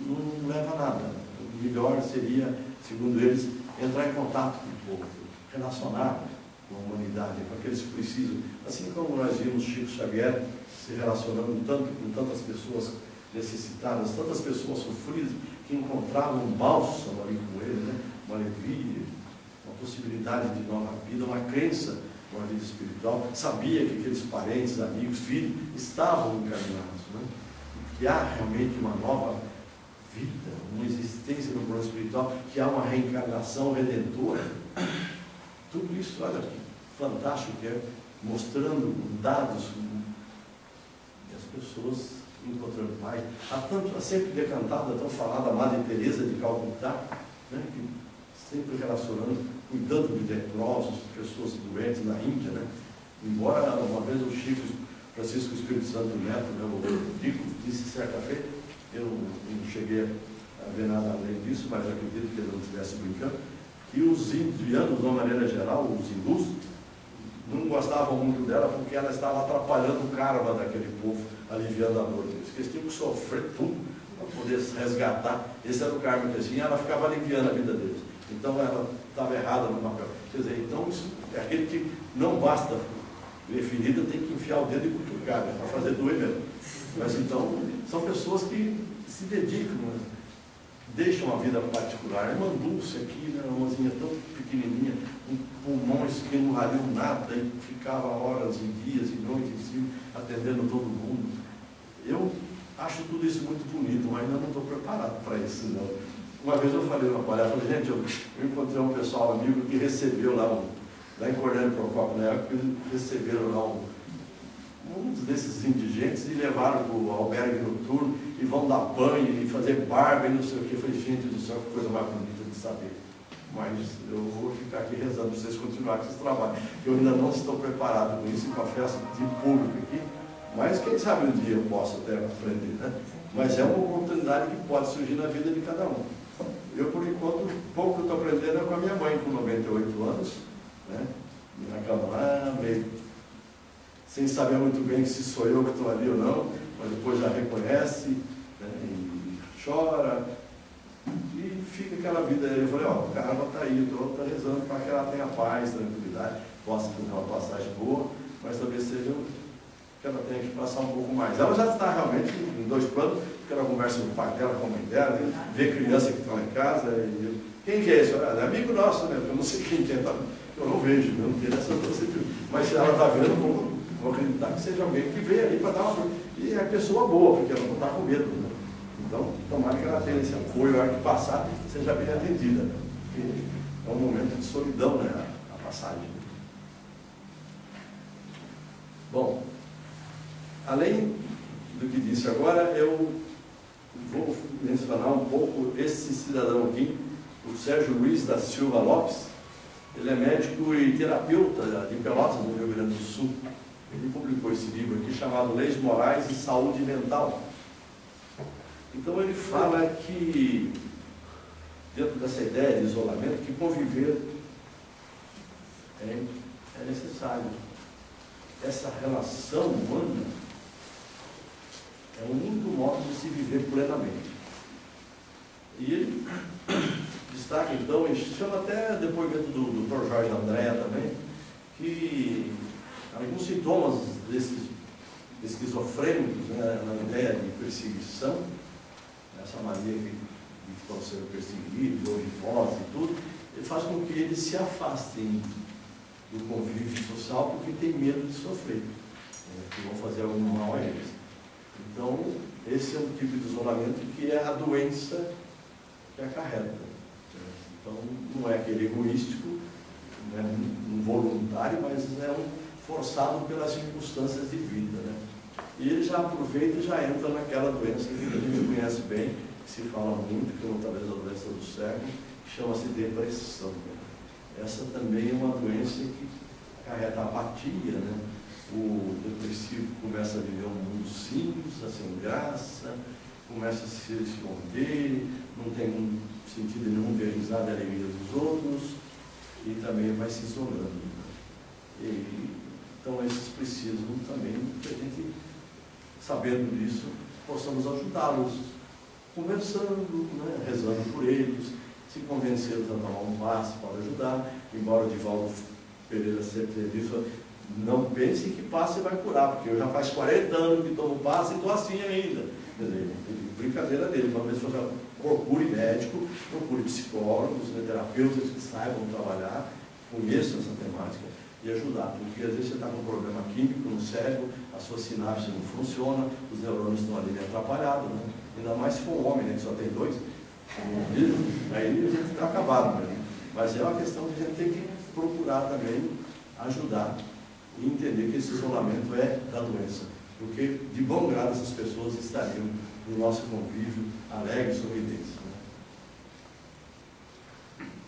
[SPEAKER 2] não leva a nada. O melhor seria, segundo eles, entrar em contato com o povo, relacionar com a humanidade, com aqueles que precisam. Assim como nós vimos Chico Xavier se relacionando tanto com tantas pessoas necessitadas, tantas pessoas sofridas, que encontravam um bálsamo ali com ele, né? Uma alegria, uma possibilidade de nova vida, uma crença numa vida espiritual, sabia que aqueles parentes, amigos, filhos estavam encaminhados, né? Que há realmente uma nova vida, uma existência no plano espiritual, que há uma reencarnação redentora. Tudo isso, olha que fantástico que é mostrando dados, e as pessoas encontrando mais. Há sempre decantada, tão falada, a Madre Teresa de Calcutá, né, que sempre relacionando, cuidando de leprosos, pessoas doentes na Índia, né? Embora uma vez o Chico Francisco Espírito Santo Neto, né, o Chico, disse certa feita, eu não cheguei a ver nada além disso, mas acredito que ele não estivesse brincando, que os indianos, de uma maneira geral, os hindus, não gostavam muito dela porque ela estava atrapalhando o karma daquele povo, aliviando a dor deles. Eles tinham que sofrer tudo para poder resgatar. Esse era o karma que tinha, ela ficava aliviando a vida deles. Então ela estava errada no papel. Quer dizer, então isso é aquele que não basta ver ferida, tem que enfiar o dedo e cutucar, né, para fazer doer mesmo. Mas então, são pessoas que se dedicam, né, deixam a vida particular. Uma Dulce aqui, né, uma mozinha tão pequenininha, pulmões que não valiam nada, e ficava horas e dias e noites em cima, atendendo todo mundo. Eu acho tudo isso muito bonito, mas ainda não estou preparado para isso, não. Uma vez eu falei numa palestra, gente, eu encontrei um pessoal amigo que recebeu lá em Cornélio Procópio, na época, eles receberam lá um desses indigentes e levaram para o albergue noturno e vão dar banho e fazer barba e não sei o que. Eu falei, gente do céu, que coisa mais bonita de saber. Mas eu vou ficar aqui rezando para vocês continuarem com esse trabalho. Eu ainda não estou preparado com isso, com a festa de público aqui, mas quem sabe um dia eu posso até aprender, né? Mas é uma oportunidade que pode surgir na vida de cada um. Eu, por enquanto, pouco que eu estou aprendendo é com a minha mãe, com 98 anos, né? Na cama lá, meio sem saber muito bem se sou eu que estou ali ou não, mas depois já reconhece, né? E chora, e fica aquela vida. Eu falei, ó, o cara está aí, eu estou rezando para que ela tenha paz, tranquilidade, possa fazer uma passagem boa, mas talvez seja que ela tenha que passar um pouco mais. Ela já está realmente em dois planos, porque ela conversa com o pai dela, com a mãe dela, vê criança que está lá em casa, e quem que é esse? É amigo nosso, né? Eu não sei quem é, tá? Eu não vejo, eu não tenho essa percepção. Mas se ela está vendo, vou acreditar que seja alguém que veio ali para dar uma... E é pessoa boa, porque ela não está com medo, né? Então, tomara que ela tenha esse apoio, a hora que passar, seja bem atendida, né? Porque é um momento de solidão, né? A passagem. Bom, além do que disse agora, eu vou mencionar um pouco esse cidadão aqui, o Sérgio Luiz da Silva Lopes. Ele é médico e terapeuta de Pelotas, no Rio Grande do Sul. Ele publicou esse livro aqui chamado Leis Morais e Saúde Mental. Então ele fala que, dentro dessa ideia de isolamento, que conviver é necessário. Essa relação humana é o único modo de se viver plenamente. E ele destaca, então, e chama até depoimento do Dr. Jorge Andréa também, que alguns sintomas desses esquizofrênicos, né, na ideia de perseguição, essa mania que estão sendo perseguidos, ou de voz e tudo, ele faz com que eles se afastem do convívio social porque tem medo de sofrer, né, que vão fazer algum mal a eles. Então, esse é um tipo de isolamento que é a doença que acarreta. Então, não é aquele egoístico, não é um voluntário, mas é um forçado pelas circunstâncias de vida, né? E ele já aproveita e já entra naquela doença que a gente conhece bem, que se fala muito, que é talvez a doença do século, que chama-se depressão. Essa também é uma doença que acarreta apatia, né? O depressivo começa a viver um mundo simples, sem graça, começa a se esconder, não tem sentido nenhum ver risada e alegria dos outros, e também vai se isolando. Então esses precisam também que a gente, sabendo disso, possamos ajudá-los, conversando, né, rezando por eles, se convencê-los a tomar um passo para ajudar, embora o Divaldo Pereira sempre disse, não pense que passe vai curar, porque eu já faz 40 anos que tomo passe e estou assim ainda. Quer dizer, brincadeira dele, uma vez falou, procure médico, procure psicólogos, né, terapeutas que saibam trabalhar, conheçam essa temática e ajudar, porque às vezes você está com um problema químico no cérebro, a sua sinapse não funciona, os neurônios estão ali atrapalhados, né? Ainda mais se for um homem, né, que só tem dois, aí a gente está acabado mesmo. Mas é uma questão que a gente tem que procurar também ajudar e entender que esse isolamento é da doença, porque de bom grado essas pessoas estariam no nosso convívio alegre e sorridente.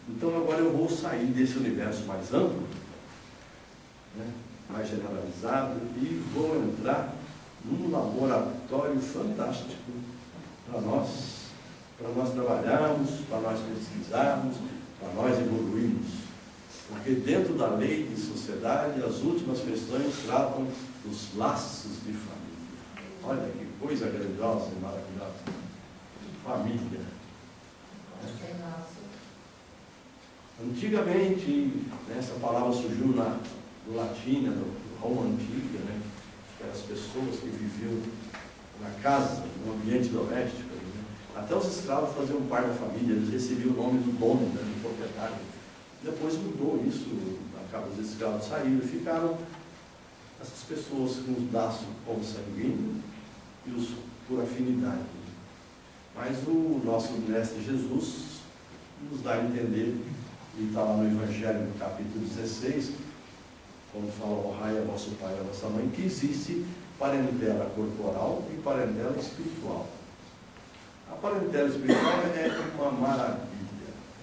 [SPEAKER 2] Então agora eu vou sair desse universo mais amplo, né, mais generalizado, e vou entrar num laboratório fantástico para nós trabalharmos, para nós pesquisarmos, para nós evoluirmos. Porque dentro da lei de sociedade, as últimas questões tratam dos laços de família. Olha que coisa grandiosa e maravilhosa. Família. Antigamente, essa palavra surgiu no latim, no Roma antiga, né? Que eram as pessoas que viviam na casa, no ambiente doméstico. Né? Até os escravos faziam parte da família, eles recebiam o nome do dono, né, do proprietário. Depois mudou isso, acabou os escravos saíram e ficaram essas pessoas com os laços consanguíneos e os por afinidade. Mas o nosso mestre Jesus nos dá a entender, e está lá no Evangelho, no capítulo 16, quando fala: honrai a vosso pai e a vossa mãe, que existe parentela corporal e parentela espiritual. A parentela espiritual é uma maravilha.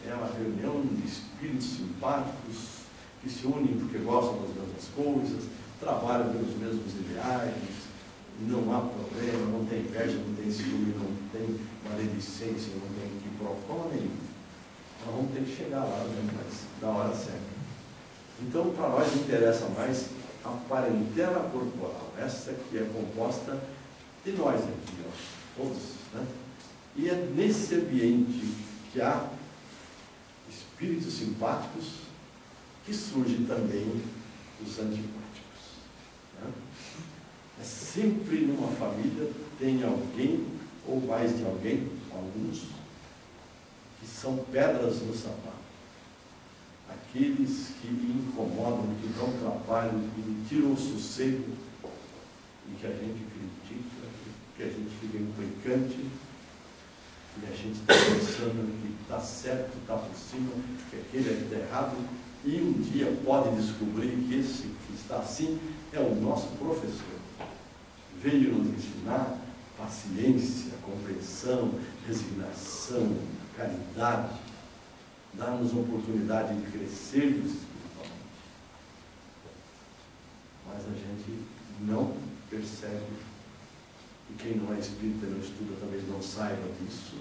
[SPEAKER 2] É uma reunião de espíritos simpáticos que se unem porque gostam das mesmas coisas, trabalham pelos mesmos ideais, não há problema, não tem inveja, não tem ciúme, não tem maledicência, não tem quiprocó nenhum. Nós vamos ter que chegar lá, né, mas na hora certa. Então, para nós interessa mais a parentela corporal, essa que é composta de nós aqui, ó, todos, né? E é nesse ambiente que há espíritos simpáticos que surgem também os antipáticos. Né? É sempre numa família tem alguém, ou mais de alguém, alguns, que são pedras no sapato. Aqueles que incomodam, que dão trabalho, que tiram o sossego, e que a gente critica, que a gente fica implicante, e a gente está pensando que está certo, está por cima, que aquele é que está errado, e um dia pode descobrir que esse que está assim é o nosso professor. Veio nos ensinar paciência, compreensão, resignação, caridade, dar-nos oportunidade de crescermos espiritualmente. Mas a gente não percebe. E quem não é espírita, não estuda, talvez não saiba disso.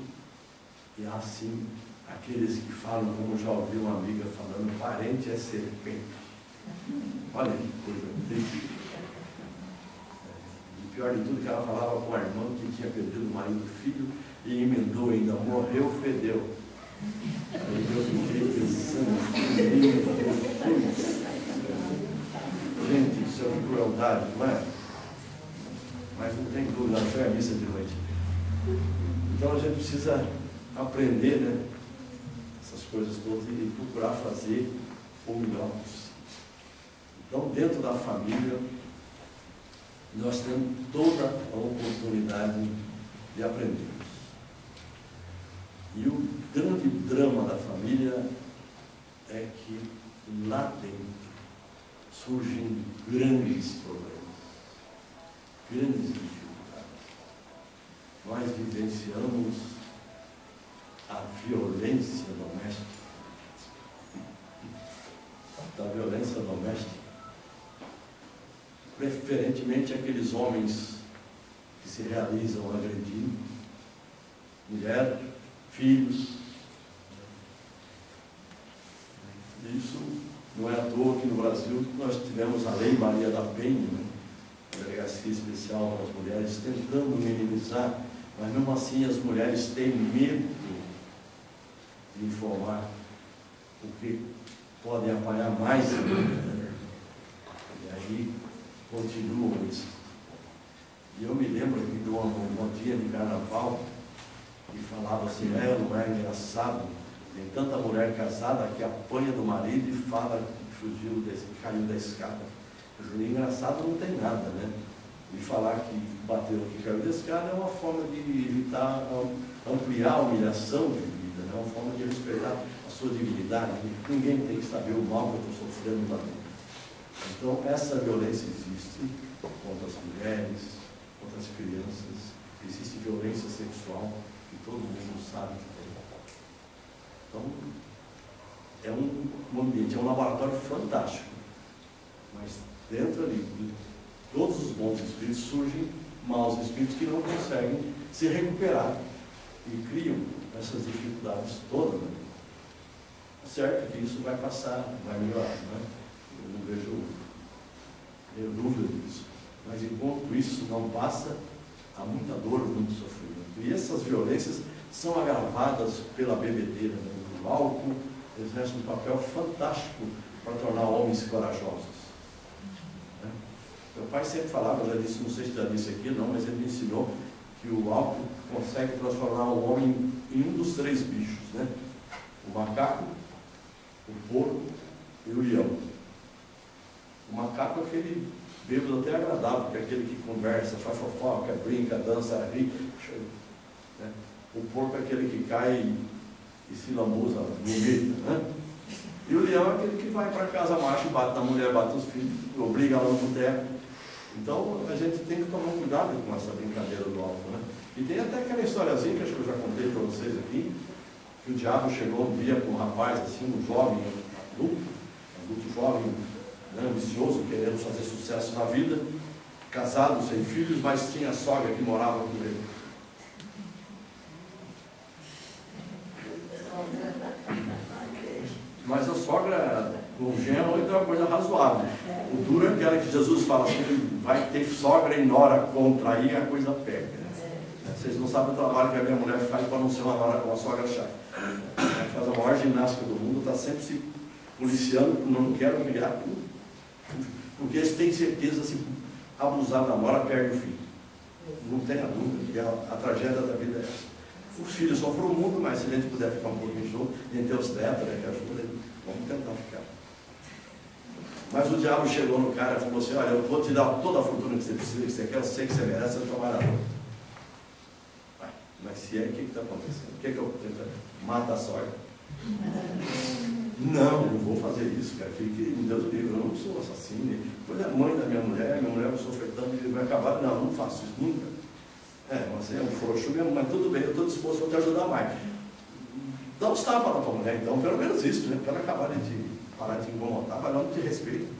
[SPEAKER 2] E há sim aqueles que falam, como já ouvi uma amiga falando, parente é serpente. Olha que coisa triste. E pior de tudo, que ela falava com a irmã que tinha perdido o marido e o filho e emendou ainda, morreu, fedeu. Aí eu fiquei pensando, gente, isso é uma crueldade, não é? Mas não tem dúvida, não foi a missa de noite. Então a gente precisa aprender, né, essas coisas todas e procurar fazer o melhor possível. Então, dentro da família, nós temos toda a oportunidade de aprendermos. E o grande drama da família é que lá dentro surgem grandes problemas. Grandes dificuldades. Nós vivenciamos a violência doméstica. Da violência doméstica. Preferentemente aqueles homens que se realizam agredindo mulher, filhos. Isso não é à toa que no Brasil nós tivemos a Lei Maria da Penha, né? Delegacia especial para as mulheres, tentando minimizar, mas mesmo assim as mulheres têm medo de informar, porque podem apanhar mais ainda. E aí continuam isso. E eu me lembro aqui de uma dia de carnaval que falava assim: não é engraçado, tem tanta mulher casada que apanha do marido e fala que fugiu, que caiu da escada. Engraçado não tem nada, né? E falar que bateu, que caiu da escada é uma forma de evitar, ampliar a humilhação de vida, né? É uma forma de respeitar a sua dignidade. Ninguém tem que saber o mal que eu estou sofrendo lá dentro. Então, essa violência existe contra as mulheres, contra as crianças, existe violência sexual, que todo mundo sabe que tem. Então, é um ambiente, é um laboratório fantástico, mas dentro ali, de todos os bons espíritos, surgem maus espíritos que não conseguem se recuperar e criam essas dificuldades todas. Né? Certo que isso vai passar, vai melhorar, né? Eu não vejo dúvida disso. Mas enquanto isso não passa, há muita dor, muito sofrimento. E essas violências são agravadas pela bebedeira, né? O álcool exerce um papel fantástico para tornar homens corajosos. Né? Meu pai sempre falava, já disse, não sei se já disse aqui, não, mas ele me ensinou que o álcool consegue transformar o homem em um dos 3 bichos, né? O macaco, o porco e o leão. O macaco é aquele bêbado até agradável, que é aquele que conversa, faz fofoca, brinca, dança, ri. Né? O porco é aquele que cai e se lambuza, vomita, né? E o leão é aquele que vai para casa macho, bate na mulher, bate os filhos, obriga ela no boteco. Então a gente tem que tomar cuidado com essa brincadeira do álcool, né? E tem até aquela historiazinha que acho que eu já contei para vocês aqui, que o diabo chegou um dia com um rapaz, assim, um jovem, adulto jovem, né, ambicioso, querendo fazer sucesso na vida, casado, sem filhos, mas tinha a sogra que morava com ele. Mas a sogra, com o genro, é uma coisa razoável. O duro é aquela que Jesus fala assim, vai ter sogra e nora contra aí, a coisa pega. Vocês não sabem o trabalho que a minha mulher faz para não ser uma nora com uma sogra chata. Ela faz a maior ginástica do mundo, está sempre se policiando, não quero criar tudo. Porque eles têm certeza, se abusar da nora, perde o filho. Não tenha dúvida, que a tragédia da vida é essa. Os filhos são para o mundo, mas se a gente puder ficar um pouquinho junto, a gente tem os netos, né, que ajudam, vamos tentar ficar. Mas o diabo chegou no cara e falou assim, olha, eu vou te dar toda a fortuna que você precisa, que você quer, eu sei que você merece, você é trabalhador. Mas se é, o que está acontecendo? O que é que eu tenho que fazer? Mata a sogra. Não vou fazer isso, cara. Fique em Deus livre, eu não sou assassino. Pois é a mãe da minha mulher me sofre tanto e vai acabar. Não faço isso nunca. Você é um frouxo mesmo, mas tudo bem, eu estou disposto a te ajudar mais. Dá uns tapas na tua mulher, então, pelo menos isso, né? Para ela acabar de parar de incomodar, mas não te respeito.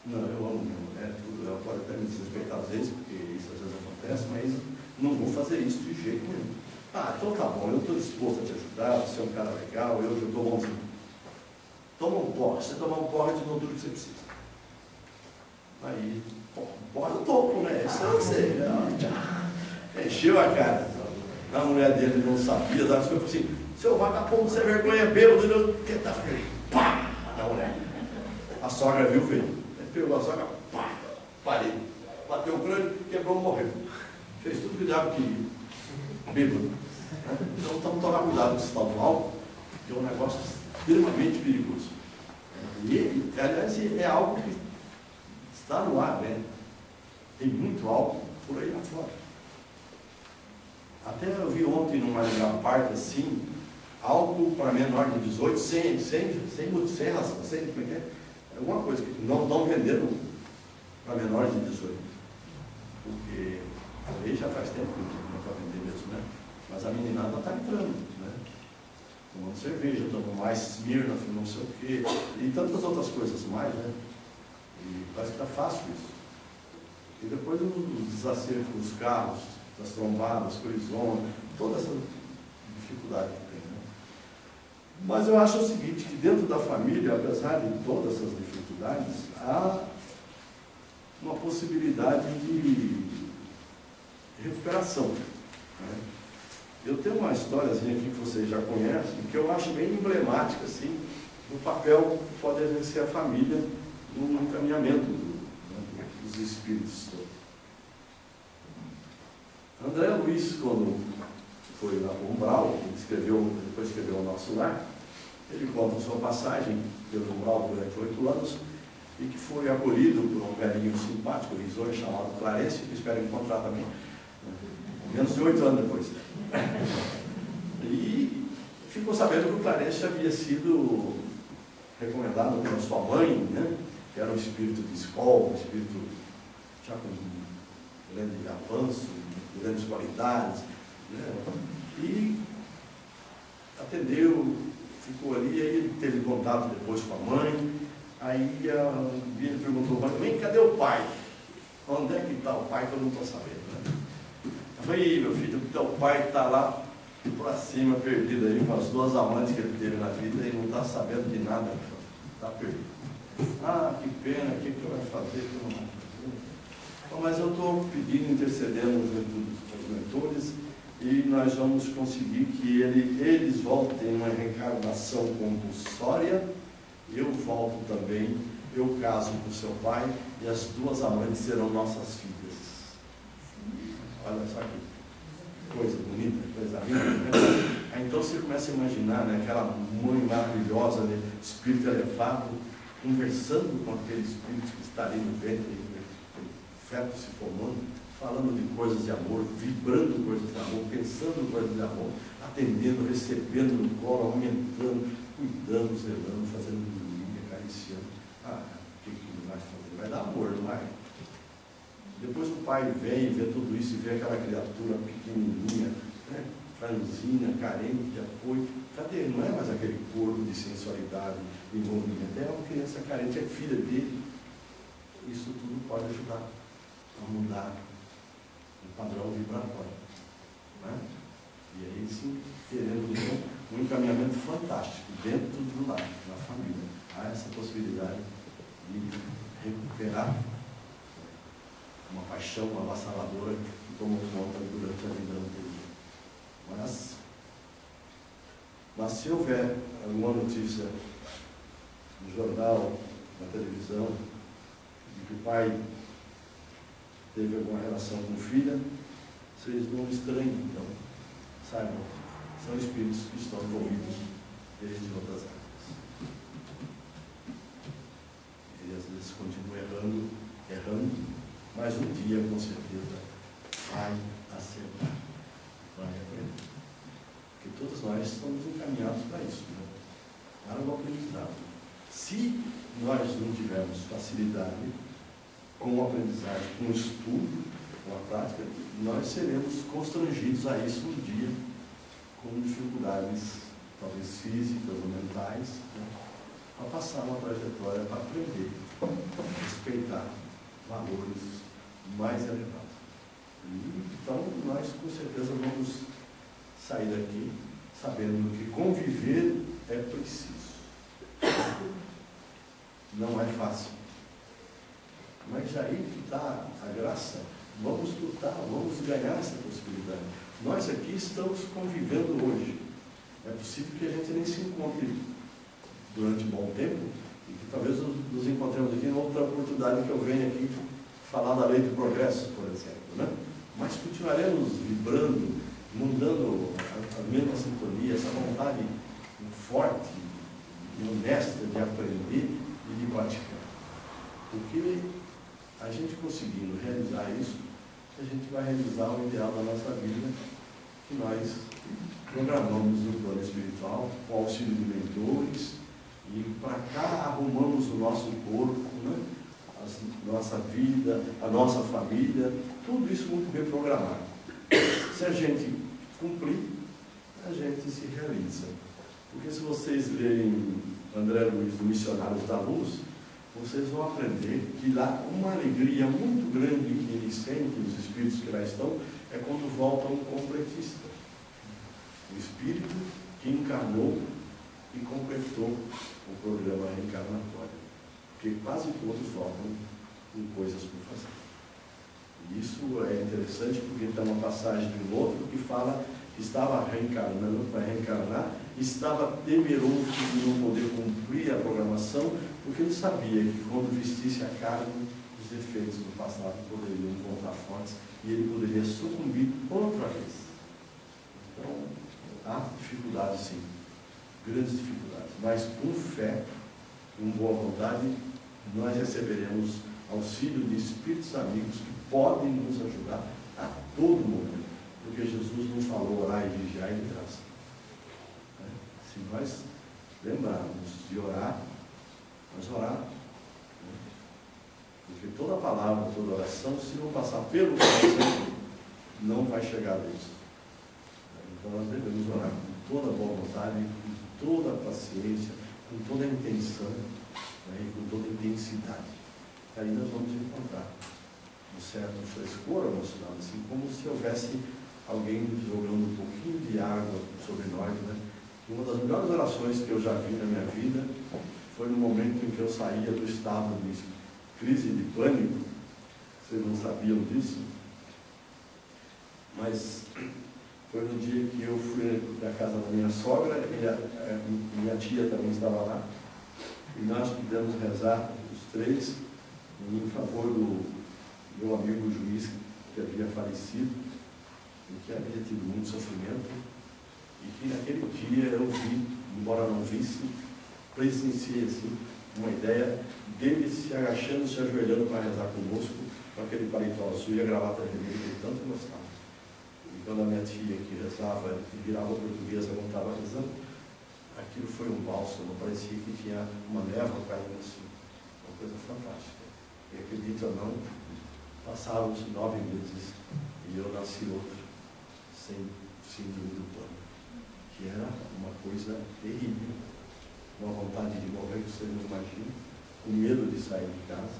[SPEAKER 2] Não, eu amo minha mulher, tudo. Ela pode até me desrespeitar às vezes, porque isso às vezes acontece, mas não vou fazer isso de jeito nenhum. Então tá bom, eu estou disposto a te ajudar, você é um cara legal, eu estou bonzinho. Toma um porre, você tomar um porre, eu te dou tudo que você precisa. Aí, porre eu topo, né? Isso eu sei. Encheu a cara. A mulher dele não sabia, ela falou assim, seu vagabundo, você é vergonha, bêbado, eu tentar fazer. Pá! Na mulher. A sogra viu, veio. Ele pegou a sogra, pá! Parei. Bateu o crânio, quebrou, morreu. Fez tudo que o diabo queria. Bêbado. Então estamos tomando cuidado com esse tal do álcool, que é um negócio extremamente perigoso. E, aliás, é algo que está no ar, né? Tem muito álcool por aí lá fora. Até eu vi ontem numa parte assim, álcool para menor de 18, sem razão, como é que é? Alguma coisa que não estão vendendo para menores de 18. Porque aí já faz tempo que não está vendendo mesmo, né? Mas a meninada está entrando, né? Tomando cerveja, tomando mais Smirnoff, não sei o quê, e tantas outras coisas mais, né? E parece que está fácil isso. E depois os desacertos dos carros, das trombadas, colisões, toda essa dificuldade que tem, né? Mas eu acho o seguinte, que dentro da família, apesar de todas essas dificuldades, há uma possibilidade de recuperação, né? Eu tenho uma historiazinha aqui que vocês já conhecem, que eu acho bem emblemática, assim, do papel que pode exercer a família no encaminhamento dos espíritos. André Luiz, quando foi lá para o Umbral, depois escreveu O Nosso Lar, ele conta sua passagem pelo Umbral durante 8 anos, e que foi acolhido por um velhinho simpático, risonho, chamado Clarence, que espero encontrar também, menos de 8 anos depois. E ficou sabendo que o Clarence havia sido recomendado pela sua mãe, né, que era um espírito de escola, um espírito já com grande avanço, grandes qualidades, né? E atendeu, ficou ali, aí teve contato depois com a mãe, aí ele perguntou, mãe, cadê o pai? Onde é que está o pai que eu não estou sabendo, né? Eu falei, meu filho, o teu pai está lá para cima, perdido aí, com as 2 amantes que ele teve na vida e não está sabendo de nada, está perdido. Ah, que pena, o que eu vou fazer? Que eu não vou fazer? Então, mas eu estou pedindo, intercedendo os mentores, e nós vamos conseguir que eles voltem uma reencarnação compulsória, eu volto também, eu caso com seu pai, e as 2 amantes serão nossas filhas. Olha só que coisa bonita, coisa linda, né? Aí então você começa a imaginar, né, aquela mãe maravilhosa, né, espírito elevado, conversando com aquele espírito que está ali no ventre, o feto se formando, falando de coisas de amor, vibrando coisas de amor, pensando coisas de amor, atendendo, recebendo no colo, aumentando, cuidando, zelando, fazendo dormir, acariciando. Ah, o que ele vai fazer? Vai dar amor, não vai? Depois o pai vem e vê tudo isso e vê aquela criatura pequenininha, né, franzina, carente de apoio. Cadê? Não é mais aquele corpo de sensualidade e movimento, é uma criança carente, é filha dele. Isso tudo pode ajudar a mudar o padrão vibratório, né? E aí sim, teremos um encaminhamento fantástico dentro do lar, na família. Há essa possibilidade de recuperar uma paixão avassaladora que tomou conta durante a vida anterior. Mas se houver alguma notícia no jornal, na televisão, de que o pai teve alguma relação com filha, vocês não estranhem, então, saibam, são espíritos que estão envolvidos desde outras áreas. Ele às vezes continua errando, mas um dia, com certeza, vai acertar, vai aprender. Porque todos nós estamos encaminhados para isso, né? Para o aprendizado. Se nós não tivermos facilidade com o aprendizagem, com o estudo, com a prática, nós seremos constrangidos a isso um dia, com dificuldades, talvez físicas ou mentais, né? Para passar uma trajetória para aprender, respeitar valores mais elevados. Então, nós com certeza vamos sair daqui sabendo que conviver é preciso. Não é fácil. Mas aí que está a graça. Vamos lutar, vamos ganhar essa possibilidade. Nós aqui estamos convivendo hoje. É possível que a gente nem se encontre durante um bom tempo e que talvez nos encontremos aqui em outra oportunidade que eu venha aqui falar da lei do progresso, por exemplo, né? Mas continuaremos vibrando, mudando a mesma sintonia, essa vontade forte e honesta de aprender e de praticar. Porque a gente conseguindo realizar isso, a gente vai realizar o ideal da nossa vida, que nós programamos no plano espiritual, com o auxílio de mentores, e para cá arrumamos o nosso corpo, né? A nossa vida, a nossa família, tudo isso muito bem programado. Se a gente cumprir, a gente se realiza. Porque se vocês lerem André Luiz, do Missionários da Luz, vocês vão aprender que lá uma alegria muito grande que eles sentem, os espíritos que lá estão, é quando volta um completista. O espírito que encarnou e completou o programa reencarnatório. Porque quase todos voltam com coisas por fazer. E isso é interessante porque tem uma passagem de um outro que fala que estava reencarnando para reencarnar, estava temeroso de não poder cumprir a programação, porque ele sabia que quando vestisse a carne, os efeitos do passado poderiam voltar fortes e ele poderia sucumbir outra vez. Então, há dificuldades sim, grandes dificuldades, mas com fé, com boa vontade, nós receberemos auxílio de espíritos amigos que podem nos ajudar a todo momento, porque Jesus não falou orar e vigiar de graça. Se nós lembrarmos de orar, mas orar Porque toda palavra, toda oração, se não passar pelo coração, não vai chegar a Deus. Então nós devemos orar com toda a boa vontade, com toda a paciência, com toda a intenção, né, e com toda a intensidade. Aí nós vamos encontrar um certo frescor emocional, assim como se houvesse alguém jogando um pouquinho de água sobre nós, né? Uma das melhores orações que eu já vi na minha vida foi no momento em que eu saía do estado de crise de pânico. Vocês não sabiam disso? Mas foi no dia que eu fui da casa da minha sogra, e minha tia também estava lá, e nós pudemos rezar, os três, em favor do meu amigo juiz que havia falecido, e que havia tido muito sofrimento, e que naquele dia eu vi, embora não visse, presenciei assim, uma ideia dele se agachando, se ajoelhando para rezar conosco, com aquele paletó azul e a gravata vermelha que ele tanto gostava. E quando a minha tia que rezava, que virava portuguesa, não estava rezando, aquilo foi um bálsamo, parecia que tinha uma névoa caindo assim, uma coisa fantástica. E acredito ou não, passaram-se 9 meses e eu nasci outro, sem síndrome do pânico, que era uma coisa terrível, uma vontade de morrer que você não imagina, com medo de sair de casa,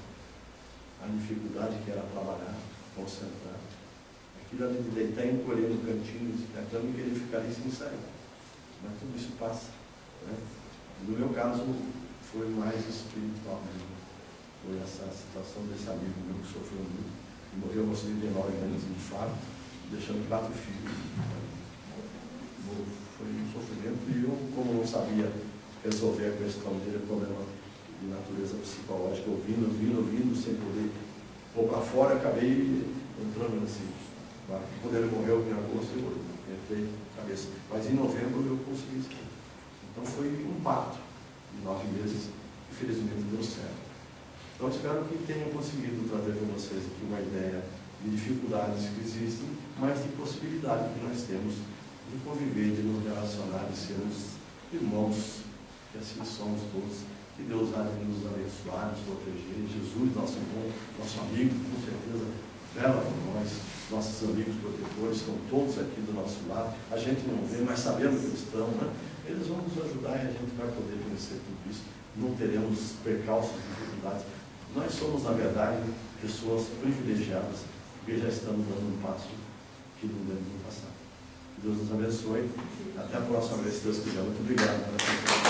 [SPEAKER 2] a dificuldade que era trabalhar, concentrar, aquilo ali de deitar e encolher no cantinho da cama e querer ficar ali sem sair. Mas tudo isso passa, né? No meu caso, foi mais espiritual mesmo. Foi essa situação desse amigo meu que sofreu muito, e morreu aos 39 anos de infarto, deixando 4 filhos. Foi um sofrimento, e eu, como não sabia resolver a questão dele, problema de natureza psicológica, ouvindo, sem poder pôr para fora, acabei entrando assim. Quando ele morreu em agosto, eu entrei na cabeça. Mas em novembro eu consegui escrever. Então foi um pacto de 9 meses, e felizmente deu certo. Então espero que tenham conseguido trazer para vocês aqui uma ideia de dificuldades que existem, mas de possibilidade que nós temos de conviver, de nos relacionar, de sermos irmãos, que assim somos todos. Que Deus há de nos abençoar, nos proteger. Jesus, nosso irmão, nosso amigo, com certeza, vela por nós. Nossos amigos protetores estão todos aqui do nosso lado. A gente não vê, mas sabemos que eles estão, né? Eles vão nos ajudar e a gente vai poder vencer tudo isso. Não teremos percalços, dificuldades. Nós somos, na verdade, pessoas privilegiadas, porque já estamos dando um passo que não devemos passar. Que Deus nos abençoe. Até a próxima vez, se Deus quiser. Muito obrigado.